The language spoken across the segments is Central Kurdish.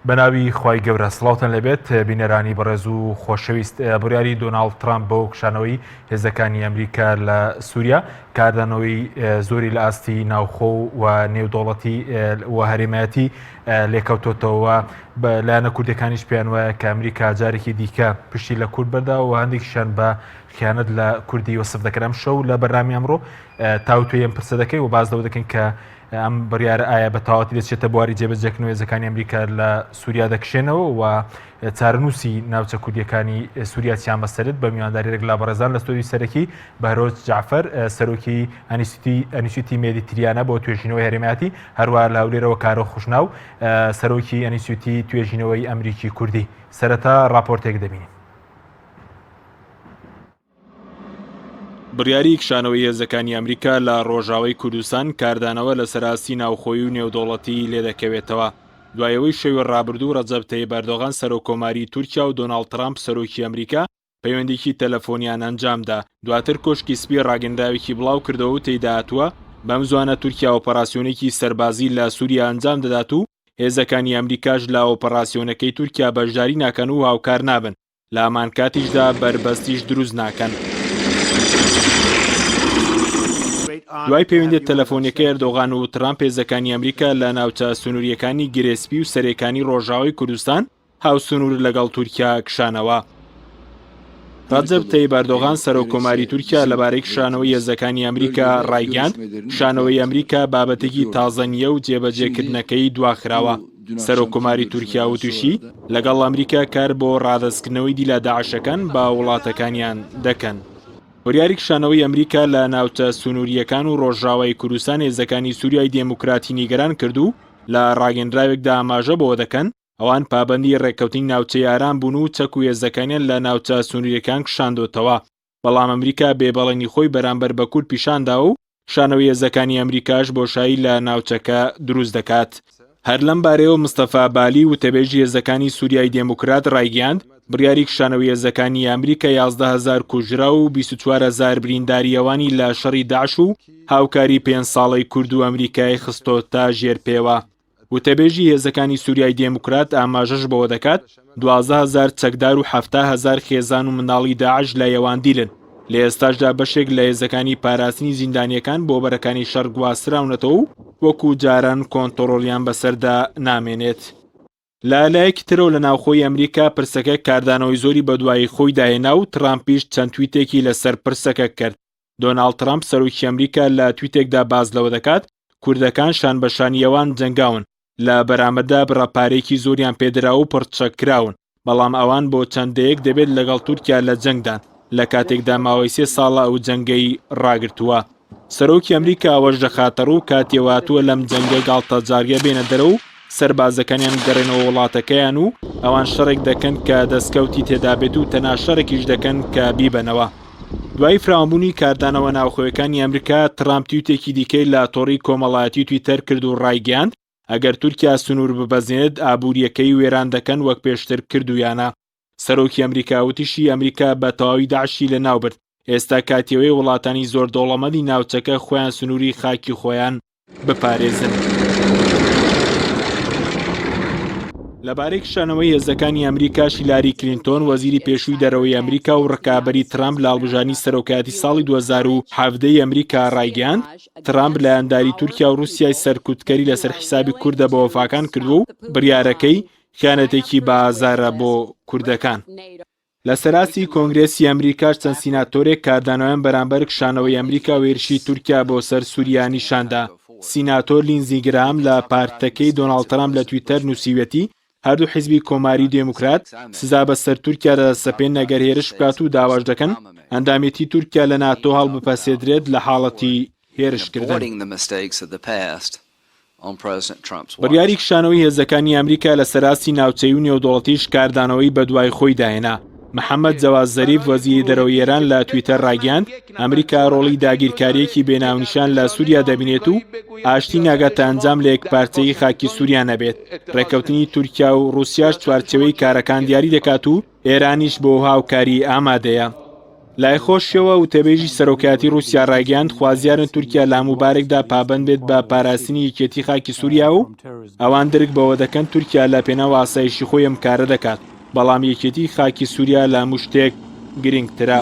بەناوی خوای گەورە سڵاوتان لەبێت بینەرانی بەڕێز و خۆشەویست. بڕیاری دۆناڵد ترامپ بۆ کشانەوەی هێزەکانی ئەمریکا لە سووریا کاردانەوەی زۆری لە ئاستی ناوخۆ و نێودوڵەتی و هەرێمایەتی لێکەوتۆتەوە لایەنە کوردەکانیش پێیان وایە کە ئەمریکا جارێکی دیکە پشتی لە کورد بەردا و هەندێکیشیان بە خیانەت لە کوردی وەسف دەکەم شەو لە بەرنامی ئەمڕۆ تاوتوێم پرسە دەکەی و باز لەوە دەکەن کە ئەم بڕیارە ئایا بە تەواوەتی دەچێتە بواری جێبەجێکردنەوەی هێزەکانی ئەمریکا لە سووریا دەکشێنەوە و چارەنووسی ناوچە کوردیەکانی سووریا چیان بەسەرت بە میوانداریێک لە بەڕێزان لە ستۆدیۆی سەرەکی بەهرۆز جعفەر سەرۆکی ئەنیسیۆتی مێدیتریانە بۆ توێژینەوەی هەرێمایەتی هەروە لە هەولێرەوە کارۆ خوشناو سەرۆکی ئەنیسیۆتی توێژینەوەی ئەمریکی کوردی. سەرەتا ڕاپۆرتێک دەبینین. بڕیاری کشانەوەی هێزەکانی ئەمریکا لە ڕۆژاوای کوردستان کاردانەوە لە سەراستی ناوخۆیی و نێودوڵەتی لێدەکەوێتەوە دوایەوەی شەوی ڕابردوو ڕەجەب تەیب ئەردۆغان سەرۆکۆماری تورکیا و دۆناڵد ترامپ سەرۆکی ئەمریکا پەیوەندێکی تەلەفۆنیان ئەنجامدا. دواتر کۆشکی سپی ڕاگەنداوێکی بڵاو کردەوە و تێیدا هاتووە بەم زوانە تورکیا ئۆپەراسیۆنێکی سەربازی لە سووریا ئەنجام دەدات و هێزەکانی ئەمریکاش لە ئۆپەراسیۆنەکەی تورکیا بەشداری ناکەن و هاوکار نابن، لە هەمان کاتیشدا بربەستیش دروست ناکەن. دوای پەیوەندی تەلەفۆنیەکەی ئەردۆغان و ترامپ هێزەکانی ئەمریکا لە ناوچە سنووریەکانی گرێسپی و سەرەکانی ڕۆژاوای کوردستان هاوسنوور لەگەڵ تورکیا کشانەوە. ڕەجەب تەیب ئەردۆغان سەرۆکۆماری تورکیا لەبارەی کشانەوەی هێزەکانی ئەمریکا ڕایگەاند کشانەوەی ئەمریکا بابەتێکی تازە نییە و جێبەجێکردنەکەی دواخراوە. سەرۆکۆماری تورکیا وتوشی لەگەڵ ئەمریکا کار بۆ ڕادەستکردنەوەی دیلە داعشەکان با وڵاتەکانیان دەکەن. بڕیاری کشانەوەی ئەمریکا لە ناوچە سنووریەکان و ڕۆژاوای کوردستان هێزەکانی سووریای دێموکراتی نیگەران کردو لە ڕاگەندراوێکدا ئاماژە بۆ دەکەن ئەوان پابەندی ڕێککەوتنی ناوچەی ئاران بوون و چەک و هێزەکانیان لە ناوچە سنووریەکان کشاندۆتەوە. بەڵام ئەمریکا بێبەڵێنی خۆی بەرامبەر بە کورد پیشاندا و شانەوەی هێزەکانی ئەمریکاش بۆشایی لە ناوچەکە دروست دەکات. هەر لەم بارەیەوە مستەفا بالی وتەبێژی هێزەکانی سووریای دێموکرات ڕایگەاند بڕیاری کشانەوەی هێزەکانی ئەمریکا 11,000 کوژرا و 24,000 برینداریەوانی لە شەڕی داعش و هاوکاری 5 ساڵەی کورد و ئەمریکای خستۆتە ژێرپێوە. وتەبێژی هێزەکانی سووریای دێموکرات ئاماژەش بەوە دەکات 12,000 چەکدار و 70,000 خێزان و منداڵی داعش لە یەواندیلن. لە ئێستاشدا بەشێک لە هێزەکانی پاراستنی زیندانیەکان بۆ بەرەکانی شەڕ گواستراونەتەوە و وەکو جاران کۆنتڕۆڵیان بەسەردا نامێنێت. لایەکی ترەوە لە ناوخۆی ئەمریکا پرسەکە کاردانەوەی زۆری بەدوایی خۆی داهێنا و ترامپیش چەند تویتێکی لەسەر پرسەکە کرد. دۆناڵد ترامپ سەرۆکی ئەمریکا لە تویتێکدا باز لەوە دەکات کوردەکان شان بەشانیەوان جەنگاون، لە بەرامبەردا بڕەپارێکی زۆریان پێدراوە و پڕچەکراون، بەڵام ئەوان بۆ چەندەیەک دەبێت لەگەڵ تورکیا لە جەنگدان لە کاتێکدا ماوەی 3 ساڵە ئەو جەنگەی ڕاگرتووە. سەرۆکی ئەمریکا ئەوەش دەخاتەڕ و کاتێواتووە لەم جەنگە گاڵتەجاریە بێنە دەرەوە و سەربازەکانیان گەڕێنەوە وڵاتەکەیان و ئەوان شەڕێک دەکەن کە دەستکەوتی تێدا بێت و تەنها شەڕێکیش دەکەن کە بیبەنەوە. دوای فراوانبوونی کاردانەوە ناوخۆیەکانی ئەمریکا ترامپ تویتێکی دیکەی لە تۆڕی کۆمەڵایەتی تویتەر کرد و ڕایگەاند ئەگەر تورکیا سنوور ببەزێنێت ئابووریەکەی وێران دەکەن وەک پێشتر کردویانە. سەرۆکی ئەمریکا وتیشی ئەمریکا بە تەواوی داعشی لە ناوبرد، ئێستا کاتیەوەی وڵاتانی زۆر دەوڵەمەندی ناوچەکە خۆیان سنووری خاکی خۆیان بپارێزن. لەبارەی کشانەوەی هێزەکانی ئەمریکا هیلاری کلینتۆن وەزیری پێشووی دەرەوەی ئەمریکا و ڕکابەری ترامپ لە هەڵبژاردننی سەرۆکایەتی ساڵی 2017 ئەمریکا ڕایگەاند ترامپ لە ئەنداری تورکیا و رووسیای سەرکوتکەری لەسەر حیسابی کوردە بە وەفاکان کردو و بڕیارەکەی خیانەتێکی بازارە بۆ کوردەکان. لە سەراستی کۆنگرێسی ئەمریکاش چەند سیناتۆرێک کاردانەوەیان بەرامبەر کشانەوەی ئەمریکا و هێرشی تورکیا بۆ سەر سووریا نیشاندا. سیناتۆر لینزی گرام لە پارتەکەی دۆناڵد ترامپ لە تویتەر نووسیوەتی هەردوو حیزبی کۆماری دێموکرات سزا بەسەر تورکیا دەسەپێن نەگەر هێرش بکات و داواش دەکەن ئەندامێتی تورکیا لە ناتۆ هەڵبپەسێدرێت لە حاڵەتی هێرشکردن. بڕیاری کشانەوەی هێزەکانی ئەمریکا لە سەراستی ناوچەی و نێودوڵەتیش کاردانەوەی بەدوای خۆی داهێنا. محەممەد جەواز زەریف وەزیری دەرەوەی ئێران لە تویتەر ڕایگەاند ئەمریکا ڕۆڵی داگیرکاریەکی بێناونیشان لە سووریا دەبینێت و ئاشتی ناگاتە ئەنجام لە یەکپارچەیی خاکی سووریا نەبێت. ڕێکەوتنی تورکیا و رووسیاش چوارچەوەی کارەکان دیاری دەکات و ئێرانیش بۆ هاوکاری ئامادەیە. لای خۆشیەوە و تێبێژی سەرۆکایەتی رووسیا ڕایگەیاند خوازیارن تورکیا لە هەمووبارێکدا پابەند بێت بە پاراستنی یەکێتی خاکی سووریا و ئەوان درک بەوە دەکەن تورکیا لە پێناو ئاسایشی خۆی ئەم کارە دەکات بەڵام یەکێتی خاکی سووریا لە هەموو شتێک گرنگترە.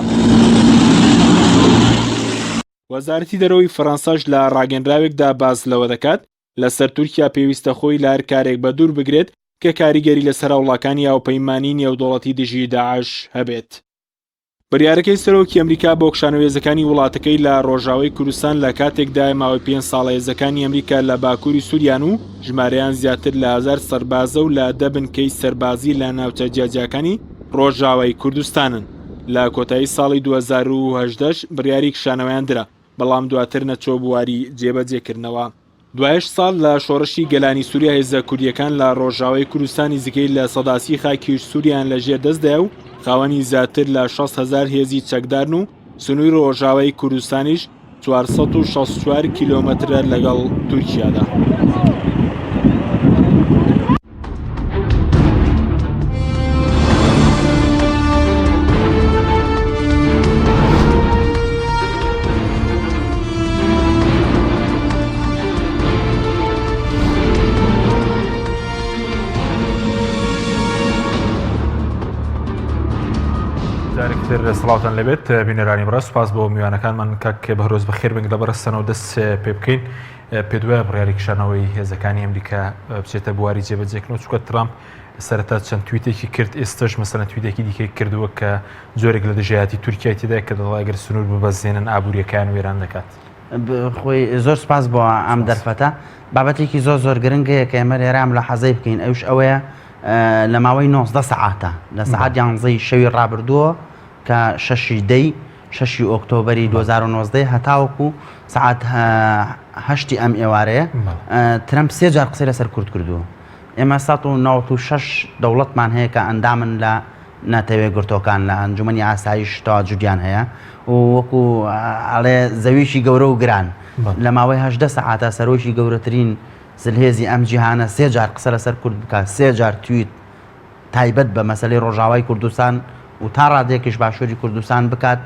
وەزارەتی دەرەوەی فەڕەنساش لە ڕاگەنراوێکدا باس لەوە دەکات لەسەر تورکیا پێویستە خۆی لە هەر کارێک بە دوور بگرێت کە کاریگەری لەسەر هەوڵەکانی هاوپەیمانی نێودوڵەتی دژی داعش هەبێت. بڕیارەکەی سەرۆکی ئەمریکا بۆ کشانە هێزەکانی وڵاتەکەی لە ڕۆژاوای کوردستان لە کاتێکدا ماوەی 5 ساڵە هێزەکانی ئەمریکا لە باکووری سووریان و ژمارەیان زیاتر لە 1000 سەربازە و لە دەبنکەی سەربازی لە ناوچە جیاجیەکانی ڕۆژاوای کوردستانن. لە کۆتایی ساڵی 2018 بڕیاری کشانەوەیان درا بەڵام دواتر نەچۆ بواری جێبەجێکردنەوە. دوایش ساڵ لە شۆڕشی گەلانی سووریا هێزە کوردیەکان لە ڕۆژاوای کوردستانی زگەی لە سەداسی خاکی سووریان لەژێر دەستدایە و خاوەنی زیاتر لە 6,000 هێزی چەکدارن و سنووی ڕۆژاوای کوردستانیش 464 کیلۆمەترە لەگەڵ تورکیادا. جارێکتر سڵاوتان لەبێت بینەرانی بەڕێز سوپاس بۆ میوانەکانمان کاک بەهرۆز بەخێر بن لە بەڕستنەوە دەست پێ بکەین پێ دوایە بڕیاری کشانەوەی هێزەکانی ئەمریکا بچێتە بواری جێبەجێکردنەوە چونکە ترامپ سەرەتا چەند تویتێکی کرد ئێستش مەسەلەن تویتێکی دیکەی کردووە کە زۆرێک لە دژایەتی تورکیای تێدای کە دەڵای ئەگەر سنوور ببەزێنن ئابووریەکان وێران دەکات. خۆی زۆر سپاس بۆ ئەم دەرفەتە بابەتێکی زۆر گرنگەیە کە ئێمە لێرام لە حەزەی بکەین ئەوش ئەوەیە لە ماوەی 19 سەعاتە لە سەعات 11 شەوی ڕابردووە کە 6 ئۆکتۆبەری 2019 هەتاوەکو سعات 8 ئەم ئێوارەیە ترەمپ 3 جار قسەی لەسەر کورد کردووە. ئێمە 196 دەوڵەتمان هەیە کە ئەندامن لە ناتەوێ گرتۆکان لە ئەنجومەنی ئاسایش تەواجودیان هەیە و وەکو ئەڵێ زەویشی گەورە و گران لە ماوەی 18 سەعاتە سەرۆشی گەورەترین زلهێزی ئەم جیهانە 3 جار قسە لەسەر کورد بکات 3 جار تویت تایبەت بە مەسەلەی ڕۆژاوای کوردستان و تا ڕادێکیش باشووری کوردستان بکات.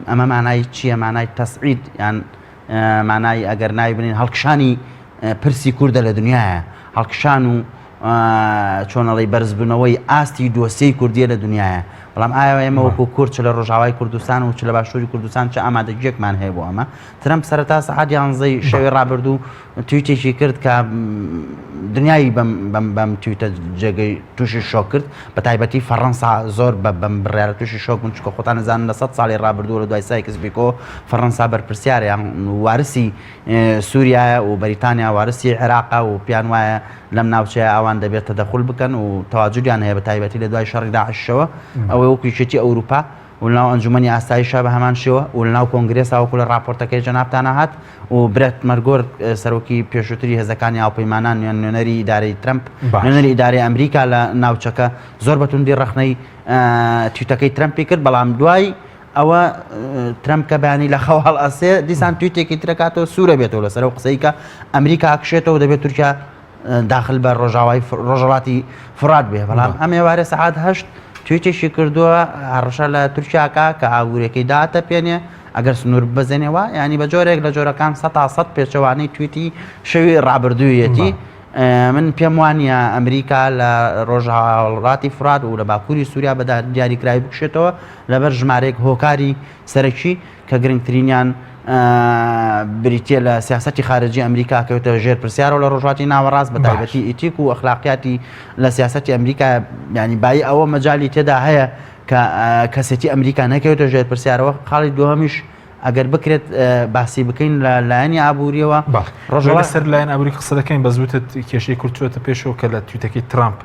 ئەمە مانای چییە؟ مانای تەسعید یان مانای ئەگەر ناوی بنین هەڵکشانی پرسی کووردە لە دنیاە هەڵکشان و چۆنەڵی بەرزبوونەوەی ئاستی دۆسیەی کوردیە لە دنیاە. بەڵام ئایا ئێمە وەکو کورد چ لە ڕۆژاوای کوردستان و چ لە باشووری کوردستان چه ئامادەجێکمان هەیە بۆ ئەمە. ترەمپ سەرەتا سەعات 11 شەوی ڕابردوو تویتێکی کرد کە دنیای بەم تویتە جێگەی تووشی شۆک کرد بە تایبەتی فەڕەنسا زۆر بەم بڕیارە تووشی شۆک بوون چکە خۆتان نەزانن لە 100 ساڵی ڕابردووە لە دوای سایکس بیکۆ فەڕەنسا بەرپرسیارە یان وارسی سووریایە و بەریتانیا وارسی عێراقا و پیان وایە لەم ناوچەیە ئەوان دەبێت تەدەخول بکەن و تەواجودیان هەیە بە تایبەتی لە دوای شەڕی داعشەوە ئەوەی وەکو یەکێتی ئەوروپا و لەناو ئەنجومەنی ئاسایشە بە هەمان شێوە و لەناو کۆنگرێسا وەکو لە راپۆرتەکەی جەنابتان هات و برێت مەرگۆر سەرۆکی پێشووتری هێزەکانی هاوپەیمانان نوێنەری ئیدارەی ترەمپ نوێنەری ئیدارەی ئەمریکا لە ناوچەکە زۆر بەتوندی ڕەخنەی تویتەکەی ترەمپی کرد بەڵام دوای ئەوە ترەمپ کە بەیانی لە خەو هەڵئەسێ دیسان تویتێکی ترەکاتەوە سوورە بێتەوە لەسەر ئەو قسەی کە ئەمریکا ئەکشێتەوە دەبێت تورکیا داخل بە ڕۆژهەڵاتی فرات بێ. بەڵام ئەم ئێوارە سەعات 8 تویتێکی کردووە هەڕەشە لە تورکیاکە کە ئاگورێکی داتە پێێنێ ئەگەر سنوور بزێنەوە ینی بە جۆرێک لە جۆرەکان 100 پێچەوانەی تویتی شەوی ڕابردوویەتی. من پێم وانە ئەمریکا لە ڕۆژهەڵاتی فرات و لە باکووری سووریا بە دیاریکراوی بکشێتەوە لەبەر ژمارەیەک هۆکاری سەرەکی کە گرنگترینیان بریتە لە سیاسەتی خارجی ئەمریکا کەوتە ژێر پرسیارەوە لە ڕۆژهاتی ناوەڕاست بە تایبەتی ئیتیک و ئەخلاقیاتی لە سیاسەتی ئەمریکا ینی بای ئەوە مەجای تێدا هەیە کە کەسێتی ئەمریکا نەکەوتە ژێر پرسیارەوە. خاڵی دووەمیش ئەگەر بکرێت باسی بکەین لە لایەنی ئابووریەوە ڕۆژە سەر لایەن ئابووری قسە دەکەین بە زووتت کێشەی کورد چۆتە پێشەوە کە لە تویتەکەی ترامپ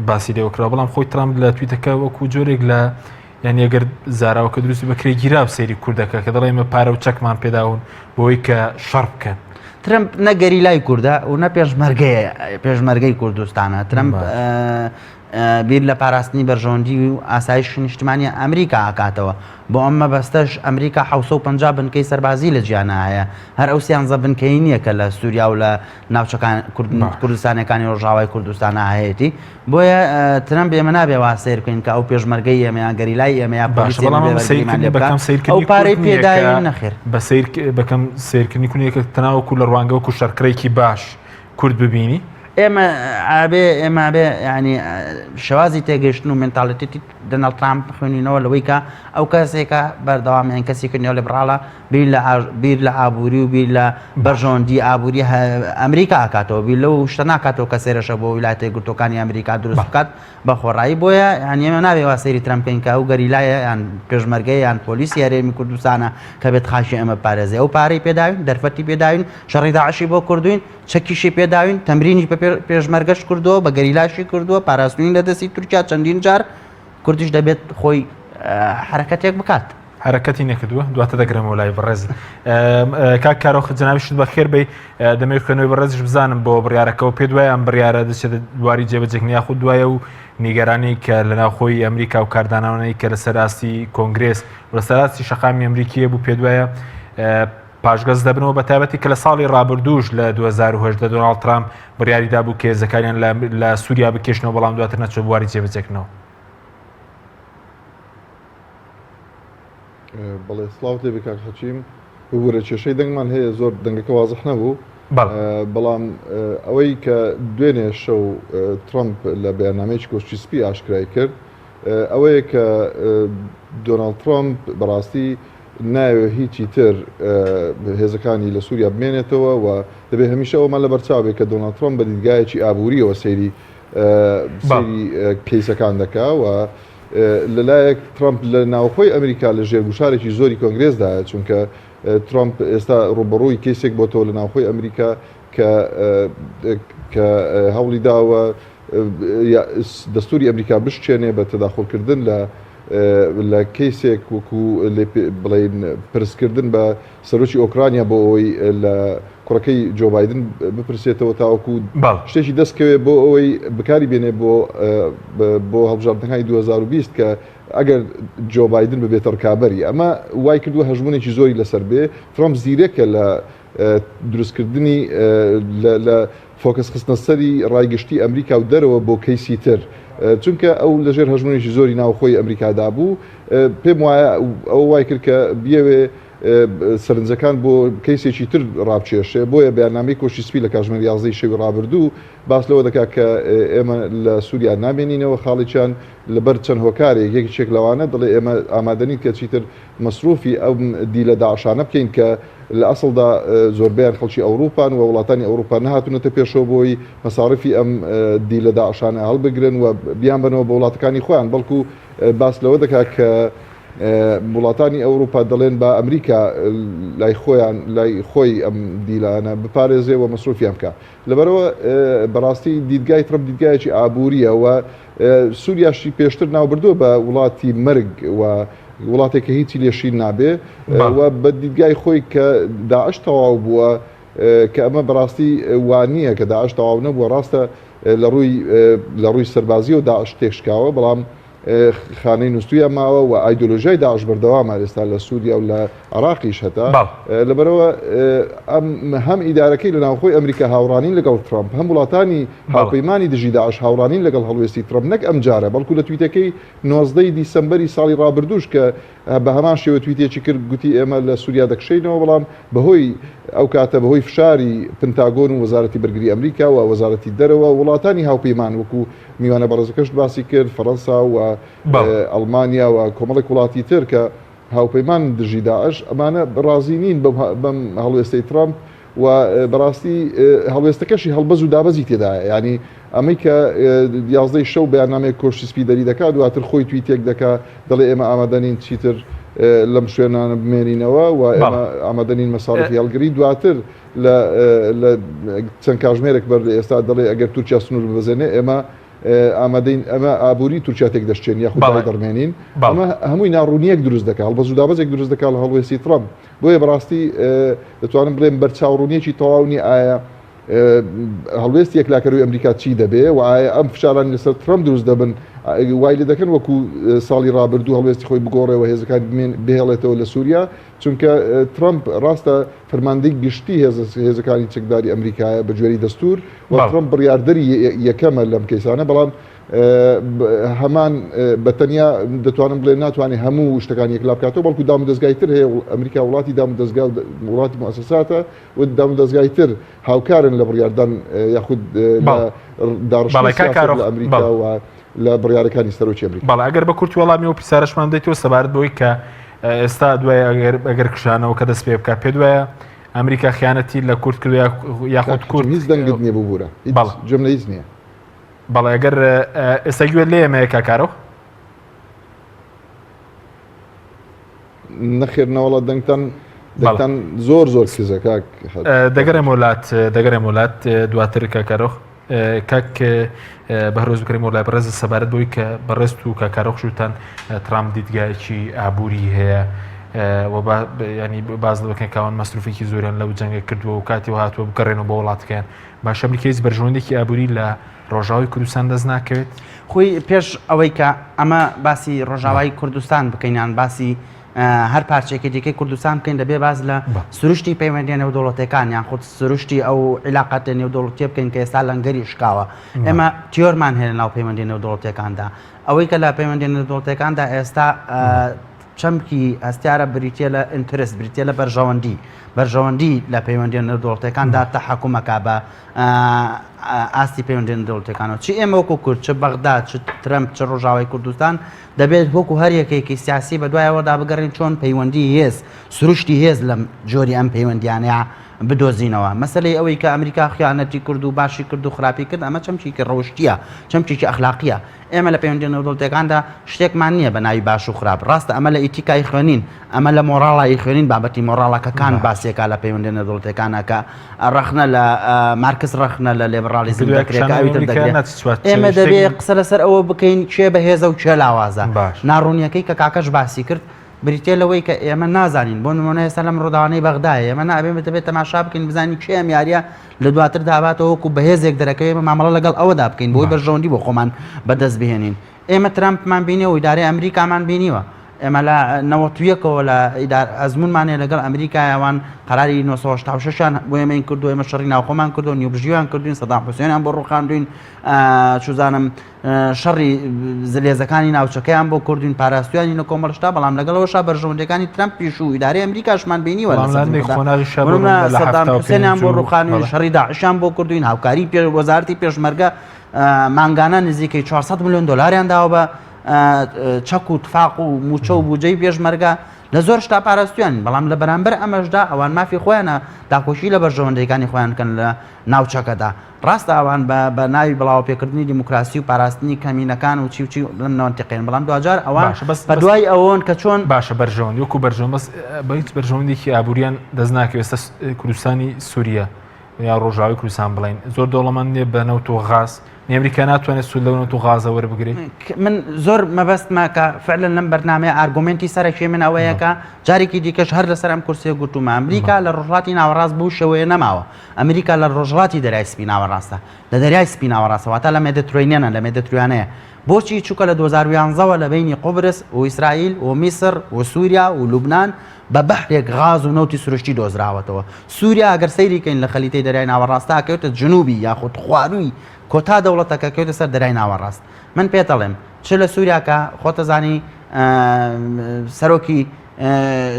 باسی لێوەکرا بەڵام خۆی ترامپ لە تویتەکە وەکو جۆرێک لە یعنی ئەگەر زاراوەکە دروستی بەکرێ گیراب سەیری کوردەکە کە دەڵێ ئێمە پارە و چەکمان پێداون بۆی کە شەڕ بکەن. ترەمپ نەگەری لای کووردە و نە پێشمەرگەی کوردستانە. ترەمپ بیر لە پاراستنی بەرژەوەندی و ئاسایش نیشتمانی ئەمریکا ئاکاتەوە بۆ ئەمە بەستەش ئەمریکا 750 بنکەی سەربازی لە جیانە هەیە هەر ئەو سیانزە بنکەی نییە کە لە سووریا و لە ناوچەکان کوردستانەکانی ڕۆژاوای کوردستانە هەیەی بۆیە ترەمپ ئێمە نابێ وا سیر بکەین کە ئەو پێشمەرگەی ئێمەیان گەریلای ئێمەیان ئەو پارەی پێداوی نەخێر بەکەم سیرکردنی کونیەکە تەناوەکو لە ڕوانگەوەکو شەرکرێکی باش کورد ببینی ئێمە بێ ینی شوازی تێگەشتن و منتاالەتی دەنەڵ ترامپ خوێنینەوە لەوەی کە ئەو کەسێکە بەردەوامیان کەسی کردنیەوە لێبراڵە بیر لە ئابووری و بیر لە بەرژۆندی ئابووری ئەمریکا ئاکاتەوە بیر لەو شتە ناکاتەوە کە سێرەشە بۆ ویلایەتە یەکگرتووەکانی ئەمریکا دروست بکات بە خۆڕایی بۆیە یان ئێمە نابێ وا سەیری ترامپین کە ئەو گەریلایە یان پێشمەرگەی یان پۆلیسی هەرێمی کوردستانە کە بێت خاشی ئەمە پارێزێ ئەو پارەی پێداوین دەرفەتی پێداوین شەڕی داعشی بۆ کردوین چەکیشی پێداوین تەمرینی پێشمەرگەش کردووە بە گەریلاشی کردووە پاراستنی لە دەستی تورکیا چەندین جار کوردیش دەبێت خۆی حرەکەتێک بکات حرەکەتی نەکردووە دواتە دەگرمەوە لای بەڕێز کاک کارۆخ جەنابیشت بەخێر بێ دەمەوێت خوێنەوەی بەڕێزیش بزانم بۆ بڕیارەکەەوە پێ دوایە ئەم بڕیارە دەچێت دواری جێبەجێکنی یاخود دوایە و نیگەرانی کە لەناوخۆی ئەمریکا و کارداناوانەی کە لە سەراستی کۆنگرێس و لە سەراستی شەقامی ئەمریکیە بوو پێ دوایە پاشگەز دەبنەوە بە تایبەتی کە لە ساڵی ڕابردووش لە 2010 دۆناڵد ترامپ بڕیاریدا بوو کە هێزەکانیان لە سووریا بکێشنەوە بەڵام دواتر نەچۆ بواری جێبەجێکردنەوە. بەڵێ سڵاو تێ بکار حەچیم ببوورە کێشەی دەنگمان هەیە زۆر دەنگەکە وازح نەبوو بەڵام ئەوەی کە دوێنێ شەو ترامپ لە بەیاننامەیەکی کۆچی سپی ئاشکرای کرد ئەوەیە کە دۆناڵد ترامپ بەڕاستی ناوێ هیچی تر هێزەکانی لە سووریا بمێنێتەوە و دەبێت هەمیشە ئەومان لە بەرچاوێت کە دۆناڵد ترامپ بە دیدگایەکی ئابووریەوە سەیری کەیسەکان دەکا و لەلایەک ترامپ لە ناوخۆی ئەمریکا لە ژێرگوشارێکی زۆری کۆنگرێسدایە چونکە ترامپ ئێستا ڕوبەڕووی کەیسێک بۆتەوە لە ناوخۆی ئەمریکا کە هەوڵی داوە دەستوری ئەمریکا بشتێنێ بە تەداخڵکردن لە کەیسێک وەکو بڵێن پرسکردن بە سەرۆکی ئۆکرانیا بۆ ئەوەی لە کوڕەکەی جۆ بایدن بپرسێتەوە تاوەکو شتێکی دەستکەوێت بۆ ئەوەی بکاری بێنێ بۆ هەڵبژاردنەکانی 2020 کە ئەگەر جۆ بایدن ببێتە ڕکابەری ئەمە وای کردووە هەژمونێکی زۆری لەسەر بێ ترامپ زیرەکە لە دروستکردنی لە فۆکس خستنە سەری ڕایگەشتی ئەمریکا و دەرەوە بۆ کەیسی تر چونکە ئەو لەژێر هەژمونێکی زۆری ناوخۆی ئەمریکادا بوو پێم وایە ئەو وای کرد کە بیاوێ سەرنجەکان بۆ کەیسێکی تر ڕابچێشێ بۆیە بەیاننامەی کۆچی سپی لە کاتژمێر 11 شەوی ڕابردوو باس لەوە دەکات کە ئێمە لە سووریا نامێنینەوە خاڵێکیان لەبەر چەند هۆکارێک یەکێک لەوانە دەڵێ ئێمە ئامادەنین کە چیتر مەسروفی ئەو دیلە داعشانە بکەین کە لە ئەسڵدا زۆربیان خەڵکی ئەوروپان و وڵاتانی ئەوروپا نهاتونەتە پێشەوە بۆی مەساڕفی ئەم دیلە داعشانە هەڵبگرن و بیان بنەوە بە وڵاتەکانی خۆیان بەڵکو باس لەوە دەکات کە وڵاتانی ئەوروپا دەڵێن بە ئەمریکا لای خۆیان لای خۆی ئەم دیلانە بپارێزێ و مەسروفیان بکە لەبەرەوە بەڕاستی دیدگای ترامپ دیدگایەکی ئابووریە و سووریاشی پێشتر ناوبردووە بە وڵاتی مەرگ و وڵاتێکە هیچی لێشین نابێ و بە دیدگای خۆی کە داعش تەواو بووە کە ئەمە بەڕاستی وانییە کە داعش تەواو نەبووە ڕاستە لە ڕووی سەربازی و داعش تێکشکاوە بەڵام خانەی نووسیە ماوە و ئایدۆلۆژیای داعش بەردەوامە ئێستا لە سووریا و لە عراقیش هەتا لەبەرەوە هەم ئیدارەکەی لە ناوخۆی ئەمریکا هاوڕانین لەگەڵ ترامپ هەم وڵاتانی هاوپەیمانی دژی داعش هاوڕانین لەگەڵ هەڵوێستی ترامپ نەک ئەم جارە بەڵکو لە تویتەکەی 19 دیسەمبەری ساڵی ڕابردووش کە بە هەمان شێوە تویتێکی کرد گوتی ئێمە لە سووریا دەکشینەوە بەڵام بەهۆی ئەو کاتە بەهۆی فشاری پنتاگۆن و وەزارەتی بەرگری ئەمریکا و وەزارەتی دەرەوە وڵاتانی هاوپەیمان وەکو میوانە بەڕێزەکەش باسی کرد فەڕەنسا و ئەڵمانیا و کۆمەڵێک وڵاتی تر کە هاوپەیمان دژی داعش ئەمانە ڕازی نین بەم هەڵوێستەی ترامپ و بەڕاستی هەڵوێستەکەشی هەڵبەز و دابەزی تێدایە ینی ئەمەی کە 11 شەو بەیاننامەیە کۆچی سپی دەری دەکات دواتر خۆی تویتێک دەکات دەڵێ ئێمە ئامادەنین چیتر لەم شوێنانە بمێنینەوە و ئێمە ئامادەنین مەساڵی هەڵگری دواتر لە چەند کاتژمێرێک بەر ئێستا دەڵێ ئەگەر تورکیا سنوور ببەزێنێ ئێمە ئامادەین ئەمە ئابووری تورکیاتێک دەشتێن یا خودی دەرمێنین ئەمە هەمووی ناڕوونیەک دروست دەکات هەڵبەز و دابەزێک دروست دەکات لە هەڵوێستی ترامپ بۆیە بەڕاستی دەتوانم بڵێم بەرچاوڕوونیەکی تەواونی ئایا هەڵوێستی یەکلاکەروی ئەمریکا چی دەبێ و ئەم فشارانی لەسەر ترامپ دروست دەبن وای لێ دەکەن وەکو ساڵی ڕابردوو هەڵوێستی خۆی بگۆڕێەوە هێزەکان بهێڵێتەوە لە سووریا چونکە ترامپ ڕاستە فەرماندەی گشتی هێزەکانی چەکداری ئەمریکایە بە گوێرەی دەستور و ترامپ بڕیاردەری یەکەمە لەم کەیسانە بەڵام هەمان بەتەنیا دەتوانم بڵێ ناتوانێت هەموو شتەکان یەکلا بکاتەوە بەڵکو دام دەستگای تر هەیە ئەمریکا وڵاتی دام دەستگا وڵاتی مؤسساتە و دام دەستگای تر هاوکارن لە بڕیاردان یاخود داڕشتی ئەمریکا و لە بڕیارەکانی سەرۆکی ئەمریکا. بەڵێ ئەگەر بە کورتی وەڵامی و پرسیارەشمان دەیتەوە سەبارەت بەوەی کە ئێستا دوای ئەگەر کشانەوە کە دەست پێ بکات پێ دوایە ئەمریکا خیانەتی لە کورد کردو یاخود کورد هیچ دەنگت نییە ببوورە جملە هیچ نییە. بەڵێ ئەگەر ئێستا گوێت لێ ئێمەیە کاکارۆ نەخێرنەوەڵە دەنگتان زۆر کزە کاک دەگەرێم وڵات دواتر کاکارۆخ کاک بەهرۆز بکرێم وڵای بەڕێز سەبارەت بۆی کە بەڕێست و کاکارۆخ شوتان ترامپ دیدگایەکی ئابووری هەیە ینی باز بکەن کاوان مەسروفێکی زۆریان لەو جەنگە کردووە و کاتیەوە هاتووە بگەڕێنەوە بە وڵاتەکەیان باش ئەمریکای بەرژەوەندێکی ئابووری لە ڕۆژاوی کوردستان دەست ناکەوێت خۆی پێش ئەوەی کە ئەمە باسی ڕۆژاوای کوردستان بکەینان باسی هەر پارچێکی دیکەی کوردستان بکەین دەبێ باز لە سروشتی پەیوەندی نێودەوڵەتەکان یان خۆ سروشتی ئەو عیلاقەتە نێودەوڵەتیە بکەین کە ئێستا لەنگەری شکاوە ئێمە تیۆرمان هەیە ناو پەیوەندی نێودەوڵەتەکاندا ئەوەی کە لە پەیوەندی نێودەوڵەتەکاندا ئێستا چەمکی هەستیارە بریتە لە ئینترست بریتە لە بەرژەوەندی لە پەیوەندی نێودەوڵەتەکاندا تەحەکومەکە بە ئاستی پەیوەندی نێودەوڵەتەکانەوە چی ئێمە وەکو کورد چ بەغدا چ ترەمپ چ ڕۆژاوای کوردستان دەبێت وەکو هەر یەکێکی سیاسی بە دوایەوەدا بگەڕین چۆن پەیوەندی هێز سروشتی هێز لەم جۆری ئەم پەیوەندیانەیە بدۆزینەوە مەسەلەی ئەوەی کە ئەمریکا خیانەتی کرد و باشی کرد و خراپی کرد ئەمە چەمچێکی ڕەوشتیە چەمچێکی ئەخلاقیە ئێمە لە پەیوەندی نێودەوڵەتەکاندا شتێکمان نییە بە ناوی باش و خراپ ڕاستە ئەمە لە ئیتیکای خوێنین ئەمە لە مۆڕاڵایی خوێنین بابەتی مۆڕاڵەکەکان باسیێکا لە پەیوەندی نێودەوڵەتەکانە کە ڕەخنە لە مارکس ڕەخنە لە لێبرالیزم ئێمە دەبێت قسە لەسەر ئەوە بکەین کێ بەهێزە و چێ لاوازە ناڕوونیەکەی کە کاکەش باسی کرد بریتێ لەوەی کە ئێمە نازانین بۆ نمونە ئێستا لەم ڕۆداوانەی بەغدایە ئێمە نابێت دەبێت تەماشا بکەین بزانین کێ ئەم یاریە لە دواتر داباتەوە وەکو بەهێزێک دەرەکەوێ ئێمە مامەڵە لەگەڵ ئەوەدا بکەین بۆی بەرژەوەندی بۆ خۆمان بەدەست بهێنین ئێمە ترامپمان بینیەوە و ئیدارەی ئەمریکامان بینیوە ئێمە لە 91ەوە لە ئەزمونمانێ لەگەڵ ئەمریکایەوان قەراری 1986 بۆ ئێمەین کردو ئێمە شەڕی ناوخۆمان کردو نیوبژیوان کردوین سەدام حوسێنیان بۆ ڕوخاندوین چوزانم شەڕی زلێزەکانی ناوچەکەیان بۆ کردوین پاراستویانی لە کۆمەڵشتا بەڵام لەگەڵەوەشا بەرژەوەندەکانی ترامپیش و ئیدارەی ئەمریکاشمان بینیوە سەدام حوسێنیان بۆ ڕوخاندوین شەڕی داعشیان بۆ کردوین هاوکاری وەزارەتی پێشمەرگە مانگانە نزیکەی 400 میلیۆن دۆلاریان داوە بە چەک و تفاق و موچە و بودجەی پێشمەرگە لە زۆر شتا پاراستویان بەڵام لە بەرامبەر ئەمەشدا ئەوان مافی خۆیانە داکۆشی لە بەرژەوەندەکانی خۆیان کەن لە ناوچەکەدا ڕاستە ئەوان بە ناوی بڵاو پێکردنی دیموکراسی و پاراستنی کەمینەکان و چی لەم ناوەنتیقین بەڵام دوجار ئەوان بە دوای ئەوەن کە چۆن باشە بەرژەوەندی وەکو بەرژەوەند بەس بە هیچ بەرژەوەندێکی ئابووریان دەست ناکەوێت ئێستا کوردستانی سووریا یا ڕۆژاوی کوردستان بڵین زۆر دەوڵەمەندێ بە نەوت و غاز ئەمریکا ناتوانێت سود لەونەوە و غازە وەربگرێت من زۆر مەبەستمە کە فعلا لەم بەرنامەیە ئارگومنتی سەرەکی من ئەوەیە کە جارێکی دیکەش هەر لەسەر ئەم کورسیە گوتومە ئەمریکا لە ڕۆژهڵاتی ناوەڕاست بوو شەوەیە نەماوە ئەمریکا لە ڕۆژهڵاتی دەریای سپی ناوەڕاستە لە دەریای سپی ناوەڕاستەوەتە لە مێدیترۆینیانە لە مێدیتریانەیە بۆچی چووکە لە 2011ەوە لە بینی قوبرس و ئیسرائیل و میسر و سووریا و لوبنان بە بەحرێک غاز و نەوتی سروشتی دۆزراوەتەوە سووریا ئەگەر سەیریکەین لە خەلیتەی دەریای ناوەڕاستە کەوتە جنوبی یاخود خواروی کۆتا دەوڵەتەکە کەوتە سەر دەریای ناوەڕاست من پێ دەڵێم چ لە سووریاکە خۆتەزانی سەرۆکی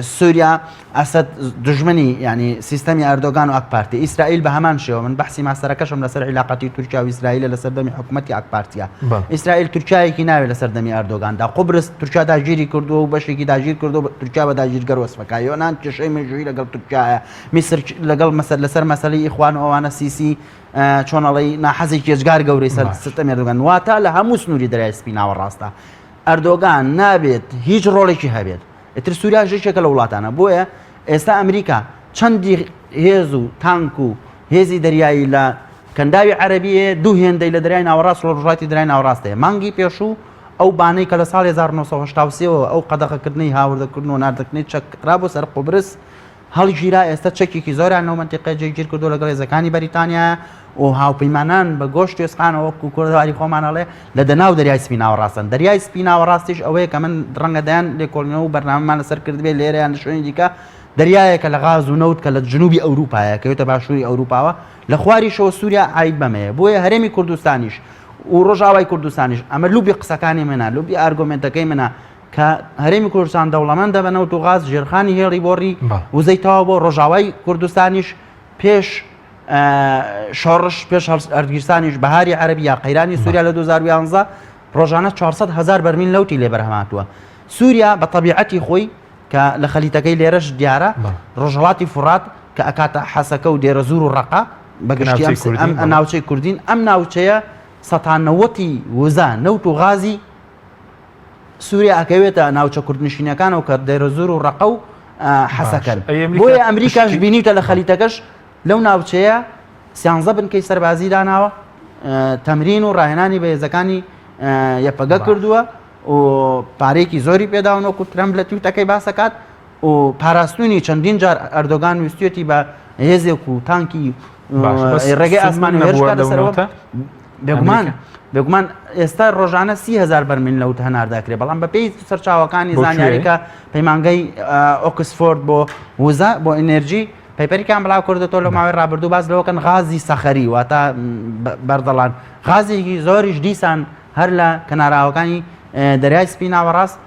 سووریا ئەسەد دژمنی ینی سیستەمی ئەردۆگان و ئاکپارتی ئیسرائیل بە هەمان شێوە من بەحسی ماستەرەکەشم لەسەر عیلاقەتی تورکیا و ئیسرائیل لە سەردەمی حکوومەتی ئاکپارتیە ئیسرائیل تورکایەکی ناوێت لە سەردەمی ئەردۆگاندا قوبرس تورکیا داگیری کردووە و بەشێکی داگیر کردو تورکیا بە داگیرگەر وەسفەکە یۆنان کێشەی مێژووی لەگەڵ تورکایە میسر لەگەڵ لەسەر مەسەلەی ئیخوان و ئەوانە سیسی چۆنەڵی ناحەزی کێجگار گەورەی سەر سیستەمی ئەردۆگان واتە لە هەموو سنووری دەریای سپی ناوەڕاستە ئەردۆگان نابێت هیچ ڕۆڵێکی هەبێت ئتر سووریا ژێکێکە لە وڵاتانە بۆیە ئێستا ئەمریکا چەندی هێز و تانک و هێزی دەریایی لە کەنداوی عەرەبیە دوو هێندەی لە دەریای ناوەڕاست و ڕۆژهەڵاتی دەریای ناوەڕاستەیە مانگی پێشوو ئەو بانەی کە لە ساڵی 1970 ئەو قەدەغەکردنی هاوردەکردن و ناردەکردنی چەکرا بۆ سەر قوبرس هەڵگیرا ئێستا چەکێکی زۆریان نەو منتیقەیە جێگیر کردو لەگەڵ هێزەکانی بەریتانیا و هاوپەیمانان بە گۆشت توێسخانەوە وەکو کوردەواری خۆمانەڵێ لە دەناو دەریای سپیناوە ڕاستن. دەریای سپیناوە ڕاستیش ئەوەیە کە من ڕەنگە دەیان لێکۆڵینەوە و بەرنامەمان لەسەر کردبێ لێرەیان لە شوێنی دیکە دەریایەکە لە غاز و نەوت کە لە جنوبی ئەوروپایە کە وێتە باشووری ئەوروپاوە لە خواریشەوە سووریا عید بەمەیە بۆیە هەرێمی کوردستانیش و ڕۆژاوای کوردستانیش ئەمە لوبی قسەکانی منە لوبی ئارگۆمنتەکەی منە کە هەرێمی کوردستان دەوڵەمەندە بە نەوت و غاز ژێرخانی هێڵی بۆڕی وزەیتەوە بۆ ڕۆژاوای کوردستانیش پێش شۆڕش پێش هەرگیرسانیش بەهاری عەرەبی یا قەیرانی سووریا لە 2011 ڕۆژانە 400,000 بەرمیل لەوتی لێ بەرهەماتووە. سووریا بە تەبیعەتی خۆی کە لە خەلیتەکەی لێرەش دیارە ڕۆژهەڵاتی فورات کە ئەکاتە حەسەکە و دێرە زور و ڕەقا بەگشتی ئەم ناوچەی کوردین ئەم ناوچەیە 190 وزە نەوت و غازی سووریا ئەکەوێتە ناوچە کوردنشینەکانەوە کە دێرە زور و ڕەقە و حەسەکەن. بۆیە ئەمریکاش بینیتە لە خەلیتەکەش لەو ناوچەیە 13 بنکەی سەربازی داناوە تەمرین و ڕاهێنانی بەهێزەکانی یەپەگە کردووە و پارێکی زۆری پێداون وەکو ترەمپ لە تویتەکەی باسەکات و پاراستنی چەندین جار ئەردۆگان ویستێتی بە هێزێک و تانکی ڕێگەی ئاسمانی هێرشکات لەسەرەوە بێگومان ئێستا ڕۆژانە 30,000 بەرمیل لەوت هەنارداکرێت بەڵام بە پێی سەرچاوەکانی زانیاریکە پەیمانگەی ئۆکسفۆرد بۆ وزە بۆ ئێنەرژی پەیپەریان بڵاو کردێتەوە لە ماوەی ڕابردوو باز لەوەکەن غازی سەخەری واتە بەردەڵان غازێکی زۆریش دیسان هەر لە کەناراوەکانی دەریای سپیناوە ڕاست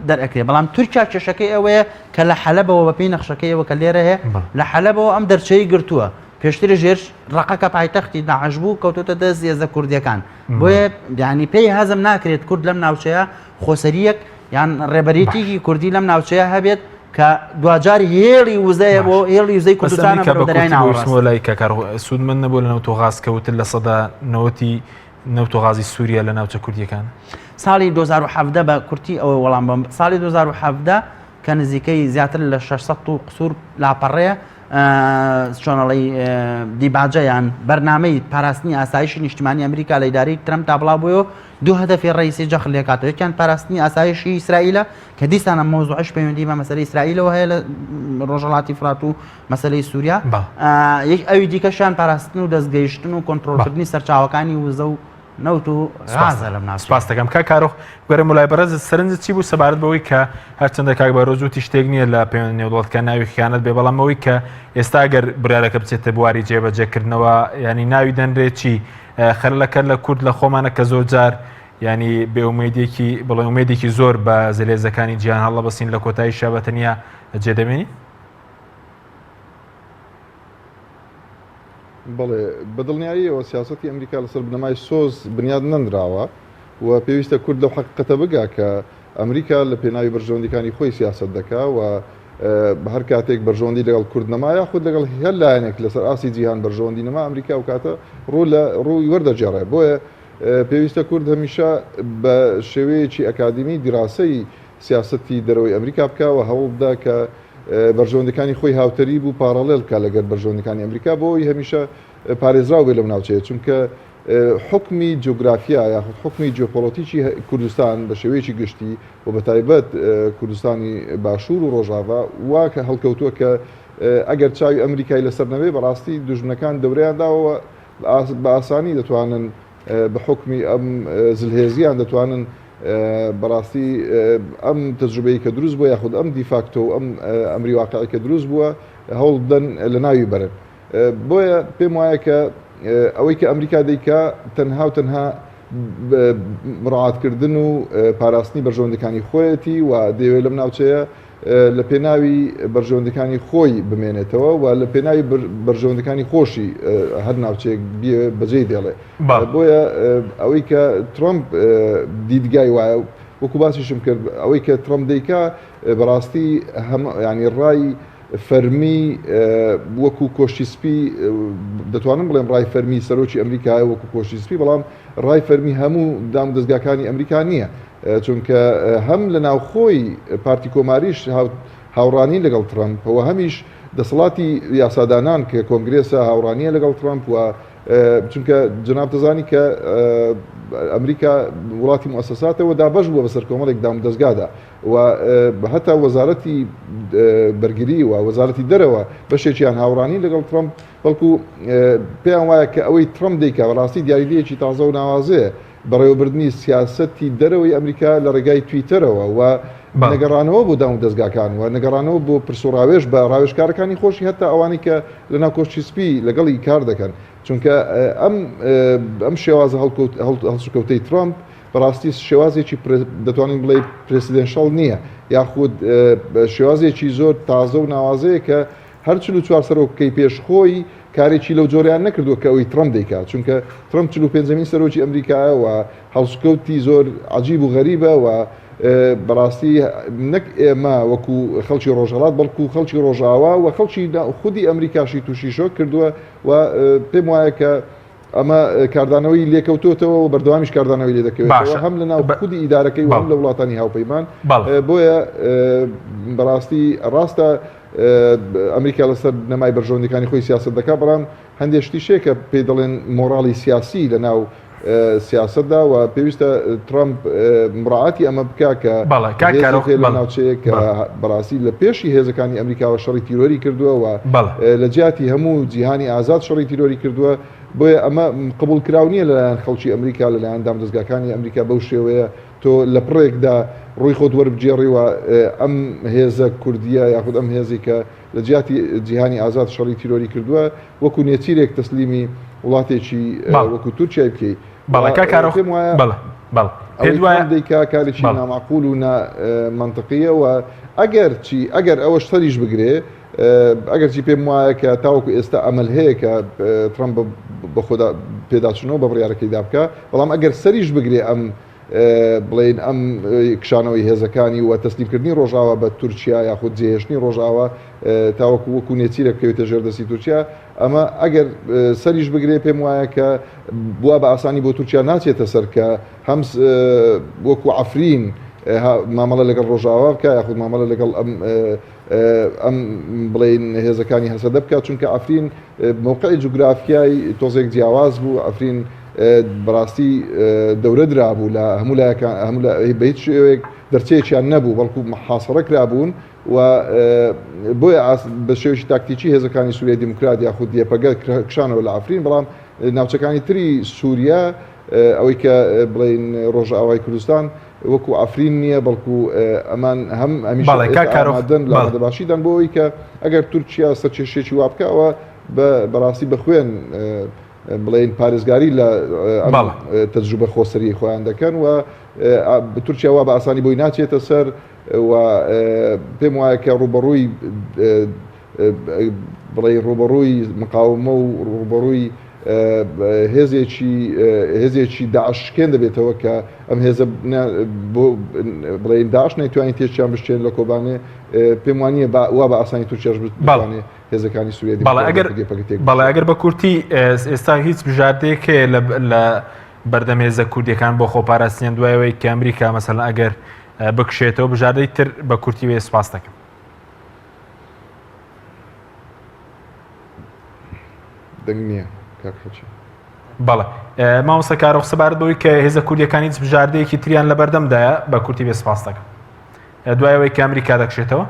دەرئەکرێت بەڵام تورکیا کێشەکەی ئەوەیە کە لە حەلەبەوە بەپێی نەخشەکەیەوە کە لێرە هەیە لە حەلەبەوە ئەم دەرچەی گرتووە پێشتری ژێر ڕقەکە پایتەختی داعش بوو کەوتۆتە دەست هێزە کوردیەکان بۆیە یعنی پێی هەزم ناکرێت کورد لەم ناوچەیە خۆسەریەک یان ڕێبەرێتیکی کوردی لەم ناوچەیە هەبێت کە دوجاری هێڵی وزەیە بۆ هێڵی وزەی کوردستانە بە دەرای ناوەڕاست کار سوود من نەبوو لە نەوت و غاز کەوتن لە سەدا 90 نەوت و غازی سووریا لە ناوچە کوردیەکان ساڵی 2017 بە کورتی ئەوە وەڵام بم ساڵی 2017 کە نزیکەی زیاتر لە 600 قسوور لاپەڕەیە چۆنەڵی دیباجەیان بەرنامەی پاراستنی ئاسایشی نیشتیمانی ئەمریکا لە ئیدارەی ترەمپ تابڵاو بووە دوو هەدەفی ڕئیسی جەخت لێکاتەوە یەکیان پاراستنی ئاسایشی ئیسرائیلە کە دیسانە مۆزوعش پەیوەندی بە مەسەلەی ئیسرائیلەوە هەیە لە ڕۆژهەڵاتی فورات و مەسەلەی سووریا ئەوی دیکەشیان پاراستن و دەستگەیشتن و کۆنتڕۆلکردنی سەرچاوەکانی وزە و نەوت و غازە لەم ناوچە. سپاس دەکەم کارۆخ گەرە مولای بەڕێز سەرنجت چی بوو سەبارەت بەوەی کە هەرچەندە کاک بەرۆز وتی شتێک نییە لە پەیوەندی نێودوڵەتەکە ناوی خیانەت بێ بەڵام ئەوەی کە ئێستا گەر برارەکە بچێتە بواری جێبەجێکردنەوە ینی ناوی دەنرێت چی خەرلەکە لە کورد لە خۆمانە کە زۆر جار ینی بێومێدێکی بڵێ ئومێدێکی زۆر بە زلێزەکانی جیهان هەڵە بەسین لە کۆتایی شابەتەنیا جێدەمێنی؟ بەڵێ بەدڵنیاییەوە سیاسەتی ئەمریکا لەسەر بنەمای سۆز بنیاد نەنراوە و پێویستە کورد لەو حەقیقەتە بگا کە ئەمریکا لە پێناوی بەرژەوەندیەکانی خۆی سیاست دەکا و بە هەر کاتێک بەرژەوەندی لەگەڵ کورد نەمایە خود لەگەڵ هەر لایەنێک لەسەر ئاسی جیهان بەرژەوەندی نەما ئەمریکا و کاتە ڕووی وەردەجێڕێ بۆیە پێویستە کورد هەمیشە بە شێوەیەکی ئەکادمی دیراسەی سیاسەتی دەرەوەی ئەمریکا بکەوە هەوڵ بدا کە بەرژەوەندەکانی خۆی هاوتەری بوو پارالێل بکە لەگەر بەرژەوەندەکانی ئەمریکا بۆی هەمیشە پارێزراو بێ لەم ناوچەیە چونکە حکمی جۆگرافیا یاخود حکمی جیۆپۆلیتیکی کوردستان بە شێوەیەکی گشتی و بە تایبەت کوردستانی باشوور و ڕۆژاوا واکە هەڵکەوتووە کە ئەگەر چاوی ئەمریکای لەسەر نەبێ بەڕاستی دوژمنەکان دەورەیانداوە بە ئاسانی دەتوانن بە حکمی ئەم زلهێزیان دەتوانن بەڕاستی ئەم تەجروبەیە کە دروست بووە یاخود ئەم دیفاکتۆ و ئەم ئەمری واقعی کە دروست بووە هەوڵ بدەن لە ناوی بەرن بۆیە پێم وایە کە ئەوەی کە ئەمریکا دەیکا تەنها و تەنها مڕاعاتکردن و پاراستنی بەرژەوەندەکانی خۆیەتی و دەیەوێت لەم ناوچەیە لە پێناوی بەرژەوەندەکانی خۆی بمێنێتەوە و لە پێناوی بەرژەوەندەکانی خۆشی هەر ناوچەیە بەجێ دێڵێ بۆیە ئەوەی کە ترۆمپ دیدگای وایە وەکو باسیشم کرد ئەوەی کە ترۆمپ دەیکا بەڕاستی ینی ڕای فەرمی وەکو کۆشتیسپی دەتوانم بڵێم ڕای فەرمی سەرۆکی ئەمریکای وەکو کۆشتیسپی بەڵام ڕای فەرمی هەموو دام و دەستگاکانی ئەمریکا نییە چونکە هەم لە ناوخۆی پارتی کۆماریش هاوڕانی لەگەڵ ترەمپ و هەمیش دەسەڵاتی یاسادانان کە کۆنگرێسە هاوڕانیە لەگەڵ ترەمپ و چونکە جناب دەزانی کە ئەمریکا وڵاتی موسساتەوە دابەش بووە بەسەر کۆمەڵێک دام دەستگادا و هەتا وەزارەتی بەرگری و وەزارەتی دەرەوە بەشێکیان هاوڕانی لەگەڵ ترامپ بەڵکو پێیان وایە کە ئەوەی ترامپ دەیکا بەڕاستی دیاریدەیەکی تازە و ناوازەیە بەڕێوەبردننی سیاسەتی دەرەوەی ئەمریکا لە ڕێگای تویتەرەوە و نەگەڕانەوە بۆ دام دەستگاکان و نەگەڕانەوە بۆ پرسوڕاوێژ بە ڕاوێژکارەکانی خۆشی هەتا ئەوانی کە لە ناو کۆشتی سپی لەگەڵی کار دەکەن چونکە ئەم شێوازە هەڵسوکەوتەی ترامپ بەڕاستی شێوازێکی دەتوانین بڵێ پرسیدنشەڵ نییە یاخود شێوازێکی زۆر تازە و ناوازەیە کە هەر 44 سەرۆکەی پێشخۆی کارێکی لەو جۆریان نەکردووە کە ئەوی ترامپ دەیکات چونکە ترامپ 45مین سەرۆکی ئەمریکایە و هەڵسوکەوتی زۆر عجیب و غەریبە و بەڕاستی نەک ئێمە وەکو خەڵکی ڕۆژهەڵات بەڵکو خەڵکی ڕۆژاوا و خەڵکی خودی ئەمریکاشی تووشی شۆ کردووە و پێم وایە کە ئەمە کاردانەوەی لێکەوتوتەوە و بەردەوامیش کاردانەوەی لێ دەکەوێتەوە هەم لە ناو خودی ئیدارەکەی و هەم لە وڵاتانی هاوپەیمان بۆیە بەڕاستی ڕاستە ئەمریکا لەسەر نەمای بەرژەوەندەکانی خۆی سیاست دەکات بەڵام هەندێک شتێک کە پێی دەڵێن مۆراڵی سیاسی لە ناو سیاستدا و پێویستە ترامپ مڕعاتی ئەمە بکا کە لە ناوچەیە کە بەڕاستی لە پێشی هێزەکانی ئەمریکاوە شەڕی تیرۆری کردووە و لە جیاتی هەموو جیهانی ئازاد شەڕی تیرۆری کردووە بۆیە ئەمە قبول کراونیە لەلایەن خەڵکی ئەمریکا لەلایەن دام دەستگاکانی ئەمریکا بەو شێوەیە تۆ لە پڕێکدا ڕووی خۆت وەربجێڕیوە ئەم هێزە کوردیە یاخود ئەم هێزی کە لە جیاتی جیهانی ئازاد شەڕی تیرۆری کردووە وەکو نێچیرێک تەسلیمی وڵاتێکی وەکو تورکیای بکەیت دەیکا کارێکی نامعقول و منطقیە و ئەگەر ئەوەش سەریش بگرێ ئەگەرچی پێم وایە کە تاوەکو ئێستا ئەمەل هەیە کە ترامپ بە خۆدا پێداچنەوە بە بڕیارەکەیدا بکە بەڵام ئەگەر سەریش بگرێ ئەم بڵین ئەم کشانەوەی هێزەکانی و تەسلیمکردنی ڕۆژاوە بە تورکیا یاخود جێهێشتنی ڕۆژاوە تاوەکو وەکو نێچیرە بکەوێتە ژێردەستی تورکیا ئەمە ئەگەر سەریش بگرێ پێم وایە کە بووە بە ئاسانی بۆ تورکیا ناچێتە سەر کە هەم وەکو عەفرین مامەڵە لەگەڵ ڕۆژاوا بکە یاخود مامەڵە لەگەڵ ئەم بڵین هێزەکانی هەسەدە بکات چونکە عەفرین موقعی جوگرافیایی تۆزێک جیاواز بوو عەفرین بەڕاستی دەورە درابوو لە هەموو بە هیچ شێوەیەک دەرچەیەکیان نەبوو بەڵکو محاصرە کرابوون و بۆیە بە شێوەیەکی تاکتیکی هێزەکانی سووریای دیموکرات یاخود دیێپەگە کشانەوە لە عەفرین بەڵام ناوچەکانی تری سووریا ئەوەی کە بڵین ڕۆژئاوای کوردستان وەکو عەفرین نییە بەڵکو ئەمان هەم ئەمیشدەن لە دەباشیدان بۆ ئەوەی کە ئەگەر تورکیا سەرکێشێکی وا بکەوە بەڕاستی بەخوێن بڵین پارێزگاری لە تەجروبە خۆسەری خۆیان دەکەن و تورکیا وا بە ئاسانی بۆی ناچێتە سەر و پێم وایە کە ڕوبەڕووی بڵێ ڕوبەڕووی مقاومە و ڕوبەڕووی هێزێکی داعشکێن دەبێتەوە کە ئەم هێزە بڵێن داعش نەیتوانین تێکیان بشتێن لە کۆبانێ پێم وانییە وا بە ئاسانی تورکیاش بتوانێ هێزەکانی سووریا بەڵێ ئەگەر بە کورتی ئێستا هیچ بژاردەیەک لە بەردەم هێزە کوردیەکان بۆ خۆپاراستنیان دوایەوەی کە ئەمریکا مەسەڵەن ئەگەر بکشێتەوە بژاردەی تر بە کورتی وێ سپاس دەکەم. دەنگ نییە بەڵێ مامۆستا کارۆخ سەبارەت بەوەی کە هێزە کوردیەکان هیچ بژاردەیەکی تریان لە بەردەمدایە بە کورتی وێ سپاس دەکەم. دوایەوەی کە ئەمریکا دەکشێتەوە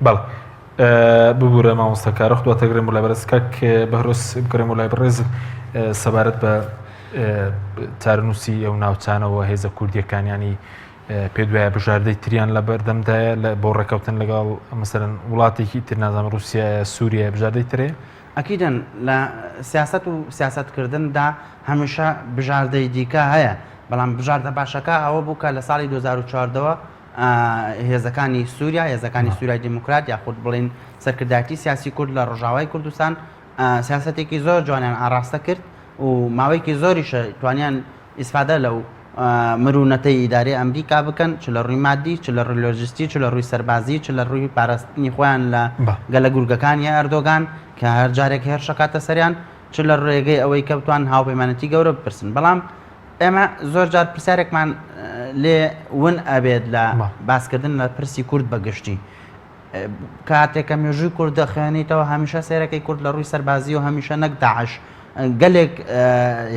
بەڵێ ببوورە مامۆستا کارۆخ دواتەگرێم وڵای بەرز کاک بەهرۆس بکڕێم وڵای بەڕێز سەبارەت بە چارەنووسی ئەو ناوچانەوە هێزە کوردیەکانیانی پێ دوایە بژاردەی تریان لە بەردەمدایە بۆ ڕێکەوتن لەگەڵ مەسەڵەن وڵاتێکی تر نازانم رووسیا سووریا بژاردەی ترێ ئەکیدەن لە سیاست و سیاستکردندا هەمیشە بژاردەی دیکە هەیە بەڵام بژاردە باشەکە ئەوە بوو کە لە ساڵی 2014ەوە هێزەکانی سووریا هێزەکانی سووریای دیموکرات یاخود بڵین سەرکردایەتی سیاسی کورد لە ڕۆژاوای کوردستان سیاسەتێکی زۆر جوانیان ئاڕاستە کرد و ماوەیەکی زۆریشە توانیان ئیسفادە لەو مرونەتەی ئیدارەی ئەمریکا بکەن چ لە ڕووی مادی چ لە ڕووی لۆجستیک چ لە ڕووی سەربازی چ لە ڕووی پاراستنی خۆیان لە گەلە گورگەکانی ئەردۆگان کە هەر جارێک هێرشەکاتە سەریان چ چ لە ڕێگەی ئەوەی کەوتوان هاوپەیمانەتی گەورە بپرسن بەڵام ئێمە زۆر جار پرسیارێکمان لێ ون ئەبێت لە باسکردن لە پرسی کورد بەگشتی کاتێکە مێژووی کورد دەخوێنیتەوە هەمیشە سێرەکەی کورد لە ڕووی سەربازی و هەمیشە نەک داعش گەلێک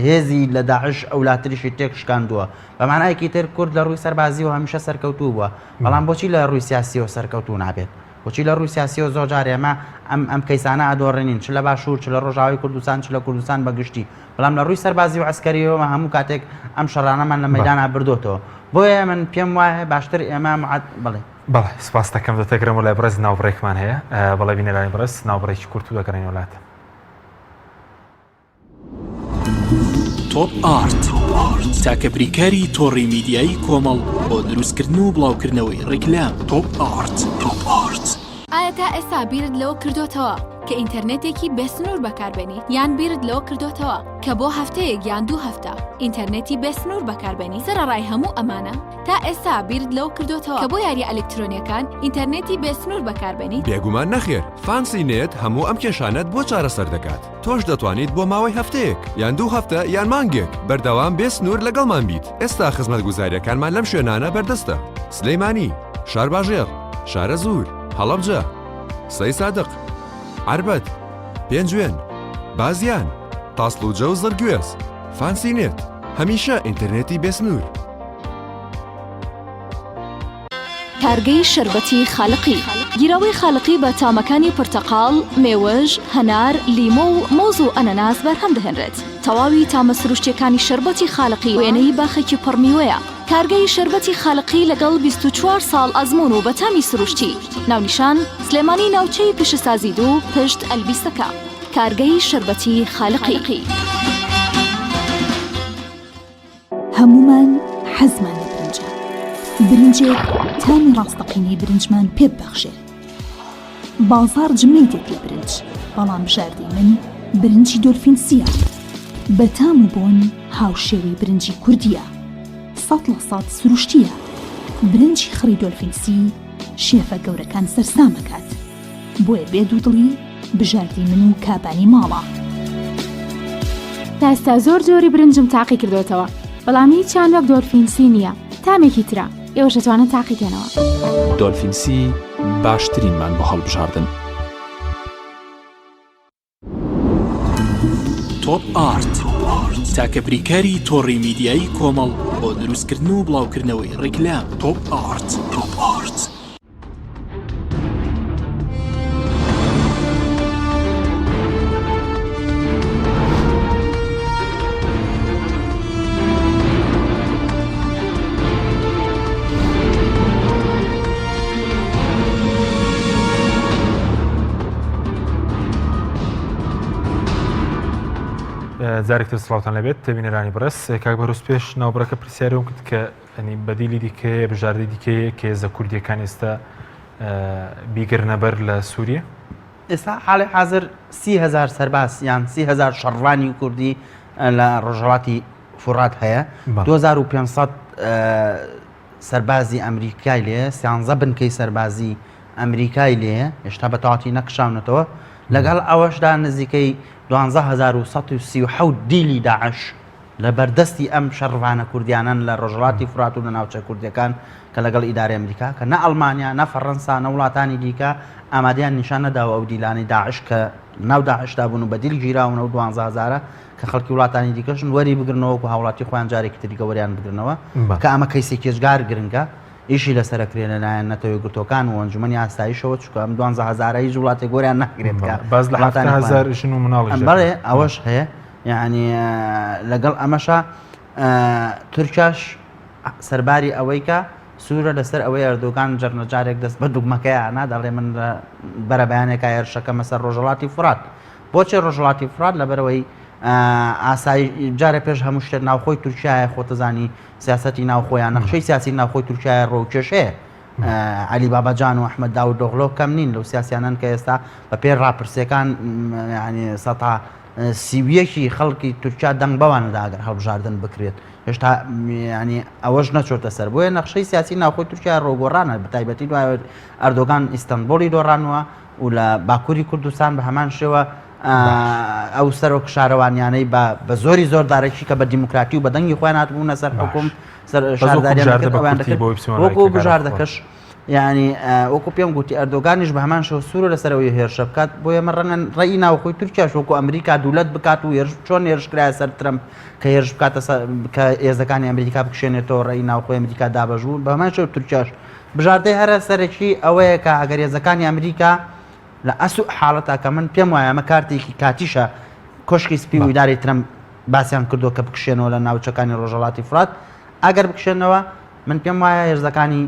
هێزی لە داعش ئەولاتریشی تێک شکاندووە بەمانایەکی تر کورد لە ڕووی سەربازی و هەمیشە سەرکەوتوو بووە بەڵام بۆچی لە ڕووی سیاسیەوە سەرکەوتوو نابێت بۆچی لە ڕووی سیاسیەوە زۆر جار ئێمە ئەم کەیسانە ئەدۆڕێنین چ لە باشوور چ لە ڕۆژاوی کوردستان چ لە کوردستان بەگشتی بەڵام لە ڕووی سەربازی و عسکەریەوە هەموو کاتێک ئەم شەڕانەمان لە مەیدانە بردوتەوە بۆیە من پێم وایە باشتر ئێمە بڵێ بەڵێ سپاس دەکەم دەتەگرم و لای بەڕێز ناوبڕێکمان هەیە بەڵێ بینەرانی بەڕێز ناوبڕێکی کورت و دەگەڕین وڵات تۆپ ئارت تاکە بریکاری تۆڕی میدیایی کۆمەڵ بۆ دروستکردن و بڵاوکردنەوەی ڕیکلام تۆپ ئارت ئایا تا ئێستا بیرت لەوە کردوتەوە کە ئینتەرنێتێکی بێسنوور بەکاربێنی یان بیرت لەوە کردوتەوە کە بۆ هەفتەیەک یان 2 هەفتە ئینتەرنێتی بێسنوور بەکاربێنی سەرڕای هەموو ئەمانە تا ئێستا بیرت لەوە کردوتەوە کە بۆ یاری ئەلکترۆنیەکان ئینتەرنێتی بێسنوور بەکاربێنی بێگومان نەخێر فانسی نێت هەموو ئەم کێشانەت بۆ چارەسەر دەکات تۆش دەتوانیت بۆ ماوەی هەفتەیەک یان 2 هەفتە یان مانگێک بەردەوام بێسنوور لەگەڵمان بیت ئێستا خزمەتگوزاریەکانمان لەم شوێنانە بەردەستە سلەیمانی شارباژێر شارە زوور هەڵەبجە سەی سادق عربەت پێنجوێن بازیان تاسڵوجە و زەرگوێز فانسی نێت هەمیشە ئینتەرنێتی بێسنوور کارگەی شربەتی خاڵقی گیرەوەی خاڵقی بە تامەکانی پرتەقاڵ مێوەژ هەنار لیمۆ و مۆز و ئەنەناس بەرهەم دەهێنرێت تەواوی تامە سروشتیەکانی شربەتی خاڵقی وێنەی باخێکی پڕمیوەیە کارگەی شربەتی خاڵقی لەگەڵ 24 ساڵ ئەزمون و بەتامی سروشتی ناونیشان سلێمانی ناوچەی پیشەسازی دوو پشت ئەلبیسەکە کارگەی شربەتی خاڵقی هەمومان حەزمان لە برنجە برنجێک تامی ڕاستەقینەی برنجمان پێ ببەخشێت بازار جمەی دێت لە برنج بەڵام بژاردەی من برنجی دۆلفینسیە بەتام و بۆن هاوشێوەی برنجی کوردیە 100% سروشتیە برنجی خڕی دۆلفینسی شێفە گەورەکان سەرسامەکات بۆیە بێ دوودڵی بژاردەی من و کابانی ماڵە تا ئێستا زۆر جۆری برنجم تاقی کردوتەوە بەڵام هیچیان وەک دۆلفینسی نییە تامێکی ترە ئێوەش دەتوانن تاقیکەنەوە دۆلفینسی باشترینمان بۆ هەڵبژاردن تۆپ ئارت تاکە بریکاری تۆڕی میدیایی کۆمەڵ بۆ دروستکردن و بڵاوکردنەوەی ڕیکلام تۆپ ئارت جارێکتر سڵاوتان لەبێت تەبینەرانی بەڕێز کاک بەڕۆز پێش ناوبڕەکە پرسیارەوە کرد کە ئەنی بەدیلی دیکەیە بژاردەی دیکەیە کە هێزە کوردیەکان ئێستا بیگرنەبەر لە سووریە ئێستا حاڵی حاضر 30,000 سەرباز یان 30,000 شەڕوانی کوردی لە ڕۆژهەڵاتی فورات هەیە 2500 سەربازی ئەمریکای لێ 13 بنکەی سەربازی ئەمریکای لێ هێشتا بەتەواتی نەکشاونەتەوە لەگەڵ ئەوەشدا نزیکەی 12,137 دیلی داعش لە بەردەستی ئەم شەڕوانە کوردیانن لە ڕۆژهەڵاتی فورات و لە ناوچە کوردیەکان کە لەگەڵ ئیدارەی ئەمریکا کە نە ئەڵمانیا نە فەڕەنسا نە وڵاتانی دیکە ئامادەیان نیشان نەداوە ئەو دیلانی داعش کە ناو داعشدا بوون و بەدیل گیراون و 12,000 کە خەڵکی وڵاتانی دیکەشن وەری بگرنەوە و هاوڵاتی خۆیان جارێکی تری گەوەریان بگرنەوە کە ئەمە کەیسێکی کێشگار گرنگە ئیشی لەسەرکرێ لەلایەن نەتەوەی گرتوەکان و ئەنجومەنی ئاسایشەوە چکە ئەم 12,000 وڵاتی گۆریان ناگرێت باز لە 7,000 ژن و مناڵی بەڵێ ئەوەش هەیە یعنی لەگەڵ ئەمەشە تورکیاش سەرباری ئەوەی کە سوورە لەسەر ئەوەی ئەردۆگان جەرنەجارێک دەست بە دوگمەکەیانە دەڵێ من بەرە بەیانێکە هێرشەکە مەسەر ڕۆژهەڵاتی فورات بۆچێ ڕۆژهەڵاتی فورات لەبەرەوەی ئاسایی جارە پێش هەموو شتێک ناوخۆی تورکیایە خۆتەزانی سیاسەتی ناوخۆیان نەخشەی سیاسی ناوخۆی تورکیای ڕۆکێشەیە علی بابەجان و ئەحمەد داود دۆغڵۆ کەم نین لەو سیاسیانن کە ئێستا بە پێ ڕاپرسیەکان ینی سەتا سیویەکی خەڵکی تورکیا دەنگ بەوانەدا ئەگەر هەڵبژاردن بکرێت هێشتا ینی ئەوەش نەچۆتە سەر بۆیە نەخشەی سیاسی ناوخۆی تورکیا ڕۆگۆڕانە بەتایبەتی دوای ئەردۆگان ئیستانبوڵی دۆڕانەوە و لە باکووری کوردستان بە هەمان شێوە ئەو سەرۆک شارەوانیانەی بە زۆری زۆردارێکی کە بە دیموکراتی و بە دەنگی خۆیان هاتبوونە سەر حکوم وەکو بژاردەکەش ینی وەکو پێم گوتی ئەردۆگانیش بە هەمان شەو سوورە لەسەرەوەی هێرشە بکات بۆ ئێمە ڕەنگەن ڕێی ناوخۆی تورکیاش وەکو ئەمریکا دوولەت بکات و چۆن هێرشکرایە سەر ترەمپ کە هێرش بکاتە کە هێزەکانی ئەمریکا بکشێنێتەوە ڕێی ناوخۆی ئەمریکا دابەژوو بە هەمان شەو تورکیاش بژاردەی هەرە سەرەکی ئەوەیە کە ئەگەر هێزەکانی ئەمریکا لە ئەسوء حاڵەتە کە من پێم وایە ئەمە کارتێکی کاتیشە کۆشکی سپی و ئیداری ترەمپ باسییان کردو کە بکشێنەوە لە ناوچەکانی ڕۆژهەڵاتی فرات ئەگەر بکشێنەوە من پێم وایە هێرزەکانی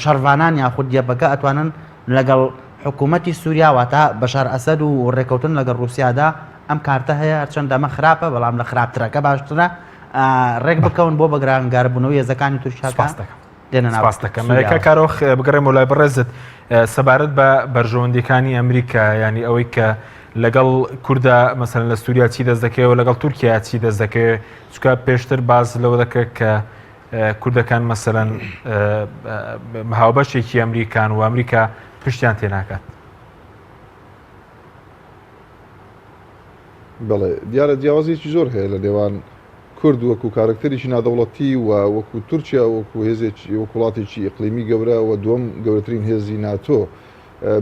شەڕڤانان یاخود دیێبەکە ئەتوانن لەگەڵ حکوومەتی سووریا واتە بەشار ئەسەد و ڕێکەوتن لەگەڵ رووسیادا ئەم کارتە هەیە هەرچەندە ئەمە خراپە بەڵام لە خراپترەکە باشترە ڕێک بکەون بۆ بەگرانگاربوونەوەی هێزەکانی تورکیاکە دێنە ناو ئەمریکا کارۆخ بگەڕێم وڵای بەڕێزت سەبارەت بە بەرژەوەندەکانی ئەمریکا ینی ئەوەی کە لەگەڵ کووردا مەسەن لە سووریا چی دەست دەکەوە لەگەڵ تورکیا چی دەست دەکەوێت چکە پێشتر باز لەوە دەکرێت کە کوردەکان مەسەرەن هاوبەشێکی ئەمریکان و ئەمریکا پشتیان تێناکات. بەڵێ دیارە جیاوازێکی زۆر هەیە لە نێوان کورد وەکو کارکتەریشی نادەوڵەتی و وەکو تورکیا وەکو هێزێکی وڵاتێکی ئیقلیمی گەورە و دووەم گەورەترین هێزی ناتۆ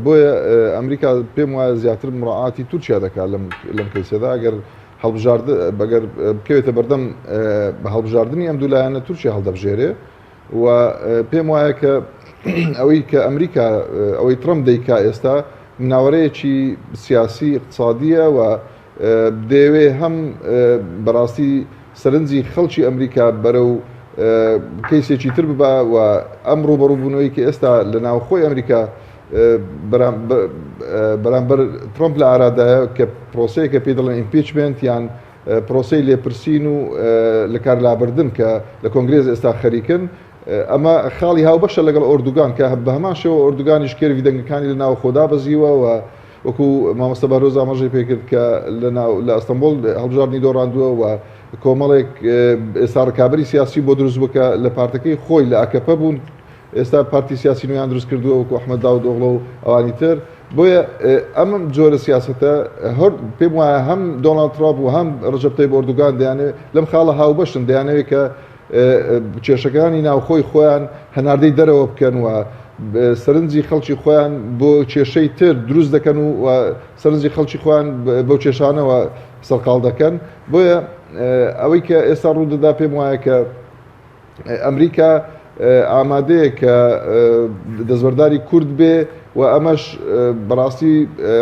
بۆیە ئەمریکا پێم وایە زیاتر مڕعاتی تورکیا دەکات لەم کەیسەدا ئەگەر بەگەر بکەوێتە بەردەم بە هەڵبژاردننی ئەم دوولایەنە تورکیا هەڵدەبژێرێ و پێم وایە کە ئەوەی کە ئەمریکا ئەوەی ترەمپ دەیکا ئێستا مناوەرەیەکی سیاسی اقتصادیە و دەیەوێ هەم بەڕاستی سەرنجی خەڵکی ئەمریکا بەرەو کەیسێکی تر ببە و ئەم ڕوبەڕووبوونەوەی کە ئێستا لە ناوخۆی ئەمریکا بەرامبەر ترۆمپ لە ئارادایە کە پرۆسەیە کە پێ دەڵێن ئیمپیچمنت یان پرۆسەی لێپرسین و لە کارلابردن کە لە کۆنگرێز ئێستا خەریکن ئەمە خاڵی هاوبەشە لەگەڵ ئۆردوگان کە بە هەمان شێوە ئۆردوگانیش کێوی دەنگەکانی لە ناو خۆدا بەزیوە و وەکو مامۆستا بارۆز ئاماژەی پێکرد کە لە ئەستەمبۆڵ هەڵبژاردننی دۆڕاندووە و کۆمەڵێک ئێستا ڕکابەری سیاسی بۆ دروست بکە لە پارتەکەی خۆی لە ئەکەپە بوون ئێستا پارتی سیاسی نوێیان دروست کردووە وەکو ئەحمەد داود ئۆغڵۆ و ئەوانی تر بۆیە ئەم جۆرە سیاسەتە پێم وایە هەم دۆناڵد ترامپ و هەم ڕەجەب تەیب ئۆردوگان دەیانێت لەم خاڵە هاوبەشن دەیانەوێت کە کێشەکانی ناوخۆی خۆیان هەناردەی دەرەوە بکەن و سەرنجی خەڵکی خۆیان بۆ کێشەی تر دروست دەکەن و سەرنجی خەڵکی خۆیان بەو کێشانەوە سەرقاڵ دەکەن بۆیە ئەوەی کە ئێستا ڕوودەدا پێم وایە کە ئەمریکا ئامادەیە کە دەستبەرداری کورد بێ و ئەمەش بەڕاستی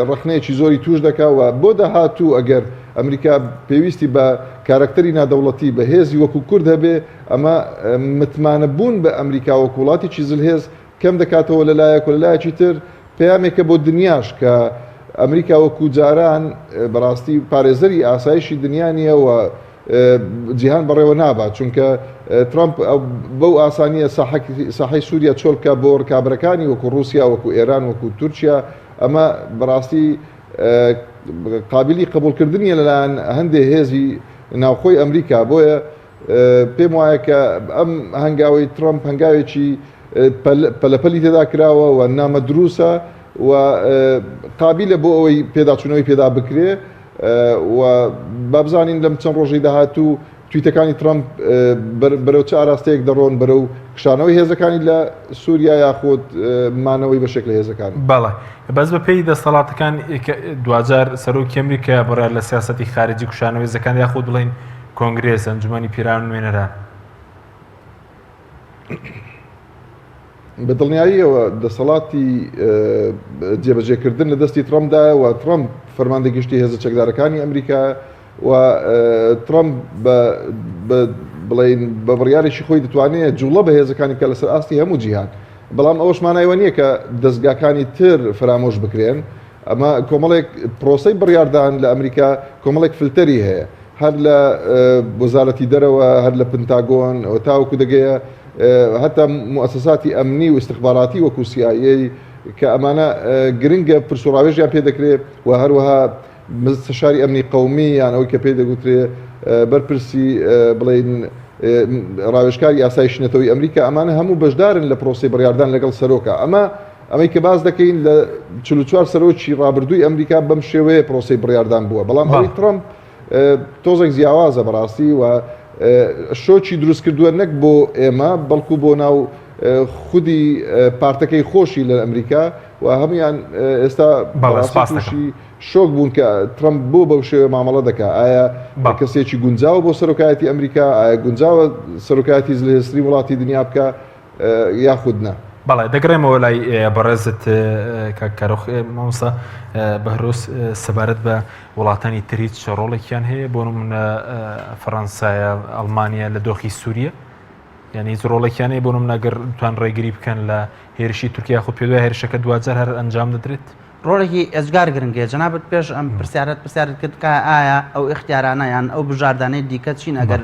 ڕخنەیەکی زۆری توش دەکا و بۆ داهاتوو ئەگەر ئەمریکا پێویستی بە کارکتەری نادەوڵەتی بە هێزی وەکو کورد هەبێ ئەمە متمانە بوون بە ئەمریکا وەکو وڵاتێکی زلهێز کەم دەکاتەوە لەلایەک و لەلایەکی تر پەیامێکە بۆ دنیاش کە ئەمریکا وەکو جاران بەڕاستی پارێزەری ئاسایشی دنیا نیە و جیهان بەڕێوە نابات چونکە ترامپ بەو ئاسانیە ساحەی سووریا چۆڵکە بۆ ڕکابەرەکانی وەکو رووسیا وەکو ئێران وەکو تورکیا ئەمە بەڕاستی قابلی قبولکردنیە لەلایەن هەندێک هێزی ناوخۆی ئەمریکا بۆیە پێم وایە کە ئەم هەنگاوی ترامپ هەنگاوێکی پەلەپەلی تێدا کراوە و نامە دروسە و قابلە بۆ ئەوەی پێداچوونەوەی پێدا بکرێ و بابزانین لەم چەند ڕۆژەی داهاتوو تویتەکانی ترامپ بەرەو چه ئاراستەیەک دەڕۆن بەرەو کشانەوەی هێزەکانی لە سووریا یاخۆت مانەوەی بەشێک لە هێزەکان بەڵێ بەس بە پێی دەسەڵاتەکان دوجار سەرۆکی ئەمریکا بڕیار لە سیاسەتی خارجی کوشانەوەی هێزەکان یاخۆت بڵین کۆنگرێس ئەنجومەنی پیران و نوێنەران بە دڵنیاییەوە دەسەڵاتی جێبەجێکردن لە دەستی ترامپدایە و ترامپ فەرماندەگشتی هێزە چەکدارەکانی ئەمریکا و ترامپ بڵین بە بڕیارێکی خۆی دەتوانێت جوڵە بە هێزەکانی کە لەسەر ئاستی هەموو جیهان بەڵام ئەوەش مانایوە نییە کە دەستگاکانی تر فرامۆش بکرێن ئەمە کۆمەڵێک پرۆسەی بڕیاردان لە ئەمریکا کۆمەڵێک فلتەری هەیە هەر لە وەزارەتی دەرەوە هەر لە پنتاگۆن ئەو تاوەکو دەگەیە هەتا مؤسساتی ئەمنی و استخباراتی وەکو CIA کە ئەمانە گرنگە پرسوڕاوێژیان پێ دەکرێت و هەروەها مستشاری ئەمنی قەومی یان ئەوەی کە پێی دەگوترێ بەرپرسی بڵین ڕاوێژکاری ئاسایشتنەتەوەی ئەمریکا ئەمانە هەموو بەشدارن لە پرۆسی بڕیاردان لەگەڵ سەرۆکە ئەمە ئەمەی کە باز دەکەین لە 44 سەرۆکی ڕابردووی ئەمریکا بەم شێوەیە پرۆسی بڕیاردان بووە بەڵام ئەوەی ترامپ تۆزێک جیاوازە بەڕاستی و شۆکی دروست کردووە نەک بۆ ئێمە بەڵکو بۆ ناو خودی پارتەکەی خۆشی لە ئەمریکا و هەمویان ئێستا بەڕاستی شۆک بوون کە ترامپ بۆ بەو شێوە مامەڵە دەکات ئایا کەسێکی گونجاوە بۆ سەرۆکایەتی ئەمریکا ئایا گونجاوە سەرۆکایەتی زلهێستری وڵاتی دنیا بکە یاخودنا بەڵێ دەگرێمەوە لای بەڕێزت کارۆخ مامۆستا بەهرۆس سەبارەت بە وڵاتانی تری چ ڕۆڵێکیان هەیە بۆ نمونە فەڕەنسایە ئەڵمانیا لە دۆخی سووریە یعنی هیچ ڕۆڵێکیان هەیە بۆ نمونە ئەگەر توان ڕێگری بکەن لە هێرشی تورکیا خۆ پێ دوای هێرشەکە دوجار هەر ئەنجام دەدرێت ڕۆڵێکی ئەجگار گرنگێ جەنابەت پێش ئەم پرسیارەت کرد کە ئایا ئەو اختیارانە یان ئەو بژاردانەی دیکە چین ئەگەر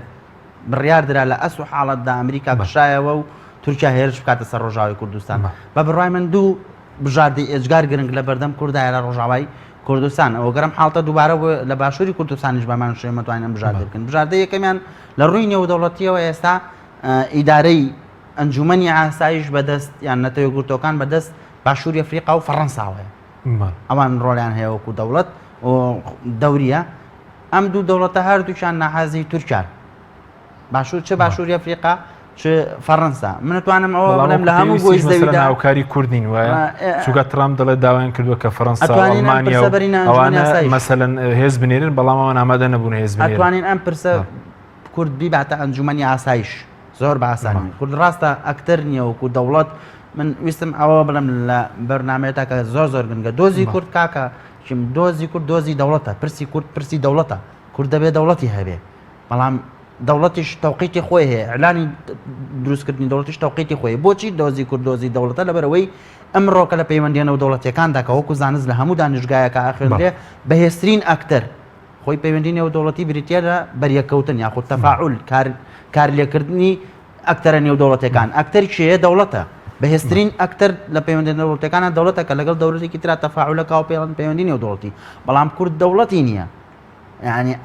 بڕیار درا لە ئەس و حاڵەتدا ئەمریکا بشایەوە و تورکیا هێرش بکاتە سەر ڕۆژاوی کوردستان بە بڕای من دوو بژاردی ئێجگار گرنگ لە بەردەم کوردایە لە ڕۆژاوای کوردستان ئەوە گەرم حاڵتە دووبارە لە باشووری کوردستانیش بەمان شێمەتوانین بژاردە بکەن بژاردە یەکەمیان لە ڕووی نێودەوڵەتیەوە ئێستا ئیدارەی ئەنجومەنی ئاسایش بەدەست یان نەتەوە گورتۆکان بەدەست باشووری ئەفریقا و فەڕەنساوەیە ئەوان ڕۆلیان هەیە وەکو دەوڵەت دەوریە ئەم دوو دەوڵەتە هەردووکیان ناحازی تورکیان باشوور چه باشووری ئەفریقا چه فەڕەنسا منتوانم ئەوە بڵێم لە هەموو بۆی زەویدا ناوکاری کوردین وایە چووکە ترامپ دەڵێت داوایان کردووە کە فەڕەنسا ئەڵمانیا ئەوانە مەسەلەن هێز بنێرن بەڵام ئەوان ئامادە نەبوون هێز بنێرن ئەتوانین ئەم پرسە کورد بیباتە ئەنجومەنی ئاسایش زۆر بە ئاسانی کورد ڕاستە ئەکتەر نییە وەکو دەوڵەت من ویستم ئەوە بڵم لە بەرنامەیەتا کە زۆر گرنگە دۆزی کورد کاکە چیم دۆزی کورد دۆزی دەوڵەتە پرسی کورد پرسی دەوڵەتە کورد دەبێت دەوڵەتی هەبێ بەڵام دەوڵەتیش تەوقیتی خۆی هەیە ئەعلانی دروستکردنی دەوڵەتیش تەوقیتی خۆی بۆچی دۆزی کورد دۆزی دەوڵەتە لەبەرەوەی ئەمڕۆکە لە پەیوەندیانە و دەوڵەتیەکاندا کە وەکو زانست لە هەموو دانیشتگایەکە ئاخرێ بەهێزترین ئەکتەر خۆی پەیوەندی نێودەوڵەتی بریتە لە بەریەکەوتن یاخود تەفاعول کارلێکردنی ئەکتەرە نێودەوڵەتیەکان ئەکتەری چێە دەوڵەتە بەهێزترین ئەکتەر لە پەیوەندی نێودەوڵەتیەکانە دەوڵەتە کە لەگەڵ دەوڵەتێکی ترا تەفاعولەکە و پەیوەندی نێودەوڵەتی بەڵام کورد دەوڵەتی نییە یعنی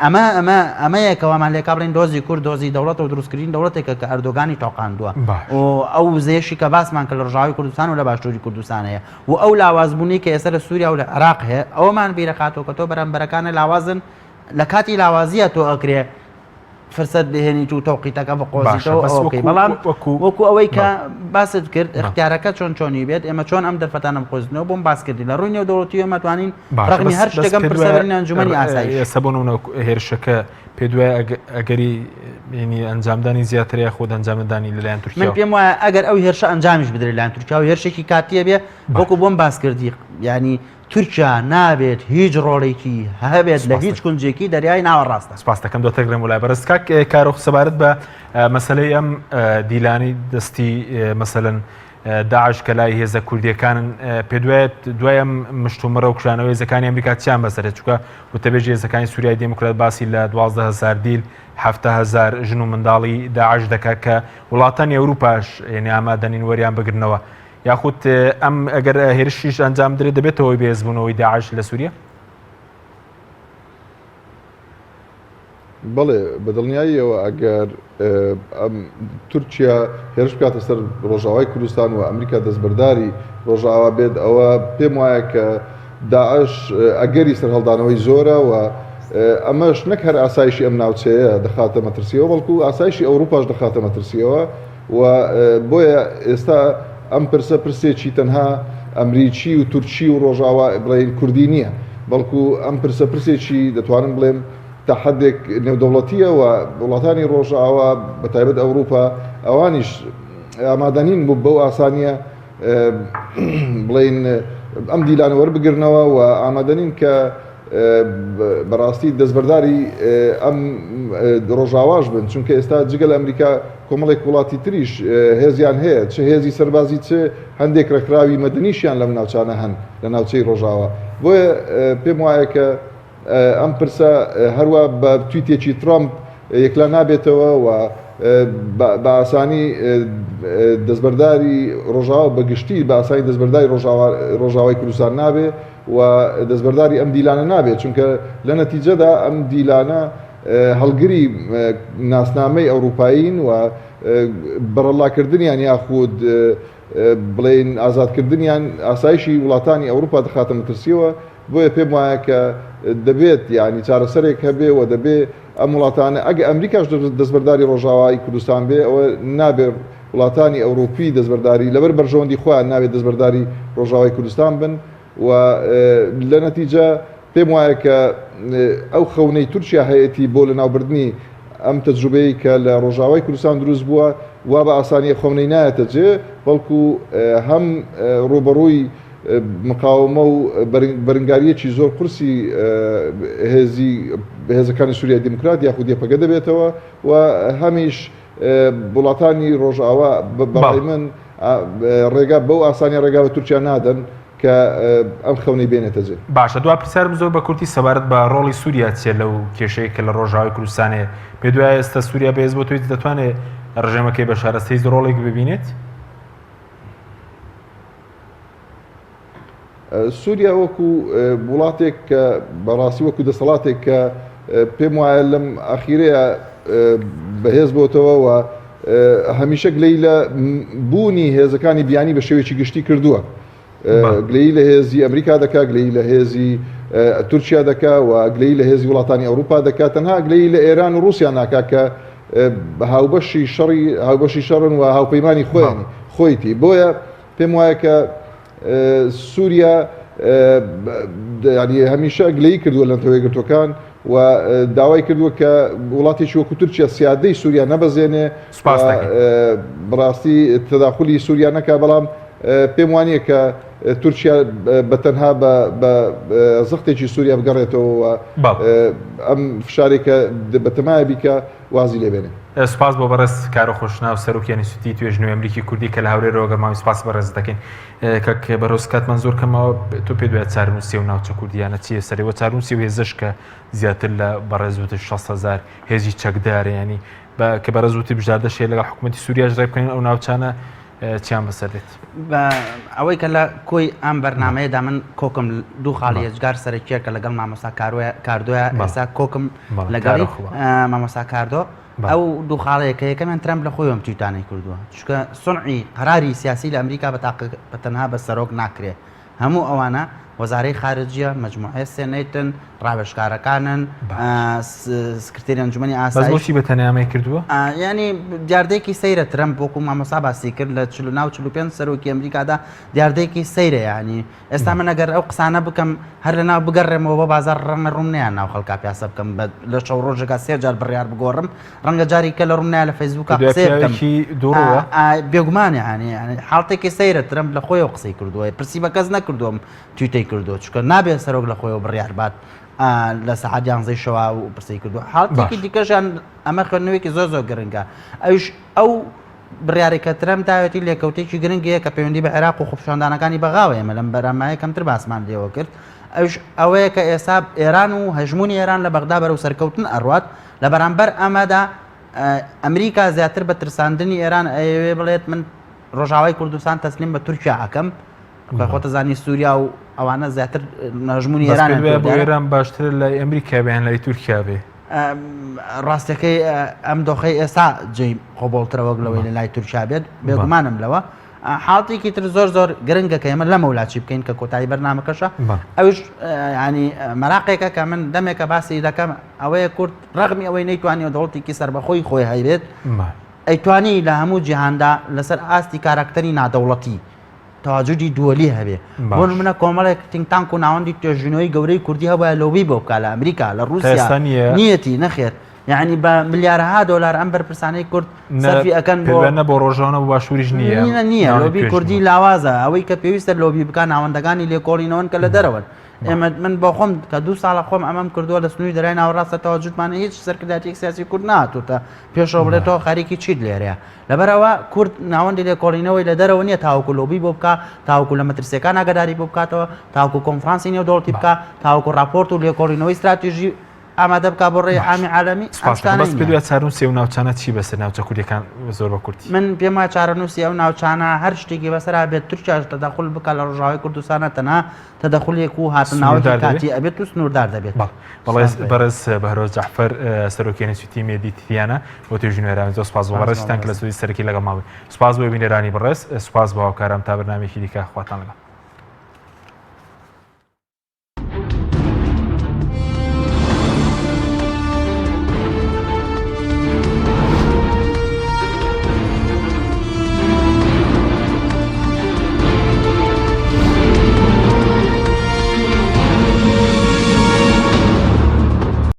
ئەمەیەکەوەمان لێکا بڵین دۆزی کورد دۆزی دەوڵەت و دروستکردین دەوڵەتێکە کە ئەردۆگانی تاقاندووە و ئەو زێشی کە باسمان کە لە ڕژاوی کوردستان و لە باشووری کوردستان هەیە و ئەو لاوازبوونی کە ئێستا لە سووریا و لە عێراق هەیە ئەوەمان بیرەخاتەوە کە تۆ بەرامبەرەکانە لاوازن لە کاتی لاوازیە تۆ ئەکرێ فرسەت بهێنیت و تەوقیتەکە بە قۆزیتەوە ئەوکەی بەڵام وەکو ئەوەی کە باست کرد اختیارەکە چۆنی بێت ئێمە چۆن ئەم دەرفەتانە بخۆزنەوە بۆم باس کردی لە ڕووی نێودەوڵەتی ئەمەتوانین ڕەغمی هەر شتێکم پرسەبەرین ئەنجومەنی ئاسایش سەبوون هێرشەکە پێ دوای ئەگەری ئەنجامدانی زیاتریا خۆ ئەنجامدانی لەلایەن تورکیا من پێم وایە ئەگەر ئەو هێرشە ئەنجامیش بدرێت لایەن تورکیا و هێرشێکی کاتیە بێ وەکو بۆم باس کردی ینی تورکیا نابێت هیچ ڕۆڵێکی هەبێت لە هیچ کونجێکی دەریای ناوەڕاستە سپاس دەکەم دۆتەگرم وڵای بەڕست کاک کارۆخ سەبارەت بە مەسەلەی ئەم دیلانی دەستی مەسەلەن داعش کە لای هێزە کوردیەکانن پێ دوای ئەم مشتومڕە و کشانەوەی هێزەکانی ئەمریکا چیان بەسەرێت چووکە وتەبێژ هێزەکانی سووریای دموکرات باسی لە 12,000 دیل 7,000 ژن و منداڵی داعش دەکات کە وڵاتانی ئەوروپاش یعنی ئامادەنین وەریان بگرنەوە یاخود ئەم ئەگەر هێرشیش ئەنجام درێت دەبێتەوەی بەهێزبوونەوەی داعش لە سووریا بەڵێ بەدڵنیاییەوە ئەگەر تورکیا هێرش بکاتە سەر ڕۆژاوای کوردستان و ئەمریکا دەستبەرداری ڕۆژاوا بێت ئەوە پێم وایە کە داعش ئەگەری سەرهەڵدانەوەی زۆرە و ئەمەش نەک هەر ئاسایشی ئەم ناوچەیە دەخاتە مەترسیەوە بەڵکو ئاسایشی ئەوروپاش دەخاتە مەترسیەوە و بۆیە ئێستا ئەم پرسە پرسێکی تەنها ئەمریکی و تورکی و ڕۆژاوا بڵێن کوردی نییە بەڵکو ئەم پرسە پرسێکی دەتوانم بڵێم تا حدێک نێودەوڵەتیە و وڵاتانی ڕۆژاوا بەتایبەت ئەوروپا ئەوانیش ئامادەنین بوو بەو ئاسانیە بڵێن ئەم دیلانە وەربگرنەوە و ئامادەنین کە بەڕاستی دەستبەرداری ئەم ڕۆژاواش بن چونکە ئێستا جگەل ئەمریکا کۆمەڵێک وڵاتی تریش هێزیان هەیە چه هێزی سەربازی چه هەندێک ڕێکراوی مەدەنیشیان لەم ناوچانە هەن لە ناوچەی ڕۆژاوا بۆیە پێم وایە کە ئەم پرسە هەروە بە تویتێکی ترامپ یەکلا نابێتەوە و بە ئاسانی دەستبەرداری ڕۆژاوا بەگشتی بە ئاسانی دەستبەرداری ڕۆژاوای کوردستان نابێ و دەستبەرداری ئەم دیلانە نابێت چونکە لە نەتیجەدا ئەم دیلانە هەڵگری ناسنامەی ئەوروپایین و بەڕەڵاکردنیان یاخود بڵێن ئازادکردنیان ئاسایشی وڵاتانی ئەوروپا دەخاتە مەترسیەوە بۆیە پێم وایە کە دەبێت یعنی چارەسەرێک هەبێ و دەبێت ئەم وڵاتانە ئەگە ئەمریکاش دەستبەرداری ڕۆژاوایی کوردستان بێ ئەوە نابێت وڵاتانی ئەوروپی دەستبەرداری لەبەر بەرژەوەندی خۆیان نابێت دەستبەرداری ڕۆژاوای کوردستان بن و لە نەتیجە پێم وایە کە ئەو خەونەی تورکیا هەیەی بۆ لە ناوبردننی ئەم تەجروبەیە کە لە ڕۆژاوای کوردستان دروست بووە وا بە ئاسانیە خۆمنەی نایەتە جێ بەڵکو هەم ڕوبەڕووی مقاومە و بەرنگاریەکی زۆر قورسی هێزەکانی سووریا دیموکرات یاخود یەپەگە دەبێتەوە و هەمیش وڵاتانی ڕۆژئاوا بەڕای من ڕێگا بەو ئاسانی ڕێگا بە تورکیا نادەن کە ئەم خەونەی بێنێتە جێ. باشە دوای پرسیارم زۆر بە کورتی سەبارەت بە ڕۆڵی سووریا چێ لەو کێشەیە کە لە ڕۆژاوای کوردستانێ پێ دوای ئێستا سووریا بەهێز بۆ توی دەتوانێت ڕژێمەکەی بە شارەستەی ڕۆڵێک ببینێت؟ سووریا وەکو وڵاتێک کە بەڕاستی وەکو دەسەڵاتێک کە پێم وایە لەم ئەخیرەیە بەهێز بۆتەوە و هەمیشە گلەی لە بوونی هێزەکانی بیانی بە شێوێکی گشتی کردووە. گلەی لە هێزی ئەمریکا دەکا گلەی لە هێزی تورکیا دەکا و گلەی لە هێزی وڵاتانی ئەوروپا دەکات تەنها گلەی لە ئێران و رووسیا ناکا کە هاوبەشی شەڕن و هاوپەیمانی خۆیتی بۆیە پێم وایە کە سووریا هەمیشە گلەی کردووە لە تەوەیەگرتوەکان و داوای کردووە کە وڵاتێکی وەکو تورکیا سیادەی سووریا نەبەزێنێ بەڕاستی تەداخلی سووریا نەکا بەڵام پێم وانییە کە تورکیا بەتەنها بە زەختێکی سووریا بگەڕێتەوە ئەم فشارێکە بەتەمایە بیکە وازی لێبێنێ. سپاس بۆ بەڕێز کارۆ خۆشناو سەرۆکیانی سوتی توێژنەوەی ئەمریکی کوردی کە لە هەورێرەوە ماوەی سپاس بەڕێز دەکەین کەک بەڕۆز کاتمان زۆر کەمەوە تۆ پێ دوای چارنووسی و ناوچە کوردیانە چیە سەرەوە چارنووسی و هێزش کە زیاتر لە بەڕێزوتە 600,000 هێزی چەکدارە ینی کە بەڕێزوتی بژاردەشێ لەگەڵ حکوومەتی سووریاش ڕێ بکەین ئەو ناوچانە چیان بەسەرێت ئەوەی کە لە کۆی ئەم بەرنمەیەدا من کۆکم دوو خاڵی هێزگار سەرەکیە کە لەگەڵ مامۆستا کاردۆە ئێستا کۆکم لەگەڵی مامۆستا کاردۆ ئەو دوو خاڵەیە کە یەکەمیان ترامپ لە خۆیەوەم تویتانەی کردووە چونکە سونعی قەراری سیاسی لە ئەمریکا بە تەنها بە سەرۆک ناکرێ هەموو ئەوانە وەزارەی خارجیە مەجموعەی سێنەیتن ڕاوێژکارەکانن سکرتێری ئەنجومەنی ئاسایشی بە تەنیامەی کردووە ینی دیاردەیەکی سەیرە ترەمپ بۆکو مامۆستا باسی کرد لە 49 سەرۆکی ئەمریکادا دیاردەیەکی سەیرە ینی ئێستا من ئەگەر ئەو قسانە بکەم هەر لەناو بگەڕێمەوە بە بازار ڕەنگە ڕوونیان ناو خەڵکا پیاسە بکەم لە شەو ڕۆژێکا 3 جار بڕیار بگۆڕم ڕەنگە جارێکە لە ڕوونیان لە فەیسبووکە قسە بکەم بێگومانە ینی حاڵتێکی سەیرە ترەمپ لە خۆیەوە قسەی کردووە پرسی بە کەس نەکردووەم تویتەی کردووە چونکە نابێت سەرۆک لە خۆیەوە بڕیار بات لە سەعات 11 شەوا و پرسی کردووە حاڵتێکی دیکەشان ئەمە خوێندنەوەیکی زۆر زۆر گرنگە ئەو بڕیارێکە ترەمپ داوێتی لێکەوتێکی گرنگەیە کە پەیوەندی بە عێراق و خوپشاندانەکانی بەغاوە ئێمە لەم بەرامایە کەمتر باسمان لێوە کرد ئەوەیە کە ئێستا ئێران و هەژمونی ئێران لە بەغدا بەرەو سەرکەوتن ئەڕوات لە بەرامبەر ئەمەدا ئەمریکا زیاتر بە ترساندنی ئێران ئەوێ بڵێت من ڕۆژاوای کوردستان تەسلیم بە تورکیا ئەەکەم خۆتە زانی سووریا و ئەوانە زیاتر هەژمونی ئێران باشتر لە ئەمریکا بیان لای تورکیا بێ ڕاستەکەی ئەم دۆخەی ئێستا جێی خۆبڵترەوە لەوەی لە لای تورکیا بێت بێگومانم لەوە حاڵتێکی تر زۆر زۆر گرنگە کە ئێمە لەمە وڵاتی بکەین کە کۆتایی بەرنامەکەشە ئەوش ینی مەراقێکە کە من دەمێکە باسی دەکەم ئەوەیە کورد ڕەغمی ئەوەی نەیتوانی دەوڵەتێکی سەربەخۆی خۆی هەیبێت ئەیتوانی لە هەموو جیهاندا لەسەر ئاستی کارکتەری نادەوڵەتی تەواجودی دووەلی هەبێ بۆ منە کۆمەڵێک تینگتانک و ناوەندی توێژینەوەی گەورەی کوردی هەبە لەوبی بۆ بکە لە ئەمریکا لە رووسیا نیەتی نەخێر یعنی بە ملیارەها دۆلار ئەم بەرپرسانەی کورد سەرفی ئەەکەن بۆ ڕۆژانە بۆ باشووریش نییە لۆبی کوردی لاوازە ئەوەی کە پێویستە لۆبی بکە ناوەندەکانی لێکۆڵینەوەن کە لە دەرەوەن ئێمە من بۆ خۆم کە 2 ساڵە خۆم ئەمەم کردووە لە سنووی دەرای ناوەڕاستە تەواجودمانە هیچ سەرکردایەتێک سیاسی کورد ناتوتە پێشەوە بڵێتەوە خەریکی چیت لێرەیە لەبەرەوە کورد ناوەندی لێکۆڵینەوەی لە دەرەوە نییە تاوەکو لۆبی بۆ بکە تاوەکو لە مەترسیەکان ئاگاداری بۆ بکاتەوە تاوەکو کۆنفرانسی نێودەوڵەتی بکە تاوەکو راپۆرت و لێکۆڵینەوەی استراتیژی ئامادە بک بۆ ڕێی عامی عالەمی بەس پێ چارنووسی و ناوچانە چی بەسەر ناوچە کوردیەکان زۆر بە کورتی من پێم وایە چارەنووسی ئەو ناوچانە هەر شتێکی بەسەرا بێت تورکیاش تەدەخل بکە لە ڕۆژاوای کوردستانە تەنها تەدەخولێک و هاتنناوەی کاتی ئەبێت و سنووردار دەبێت. بەڕێز بەهرۆز جەعفەر سەرۆکیانی سوتی مێدیتیانە بۆ توێژینێرانی زۆر سپاس بۆ بەڕێزتان کە لە سوودی سەرەکی لەگەڵ ماوەی سپاس بۆ بینێرانی بەڕێز سپاس بۆ هاوکارم تا بەرنامێکی دیکە خواتان لەگەڵ.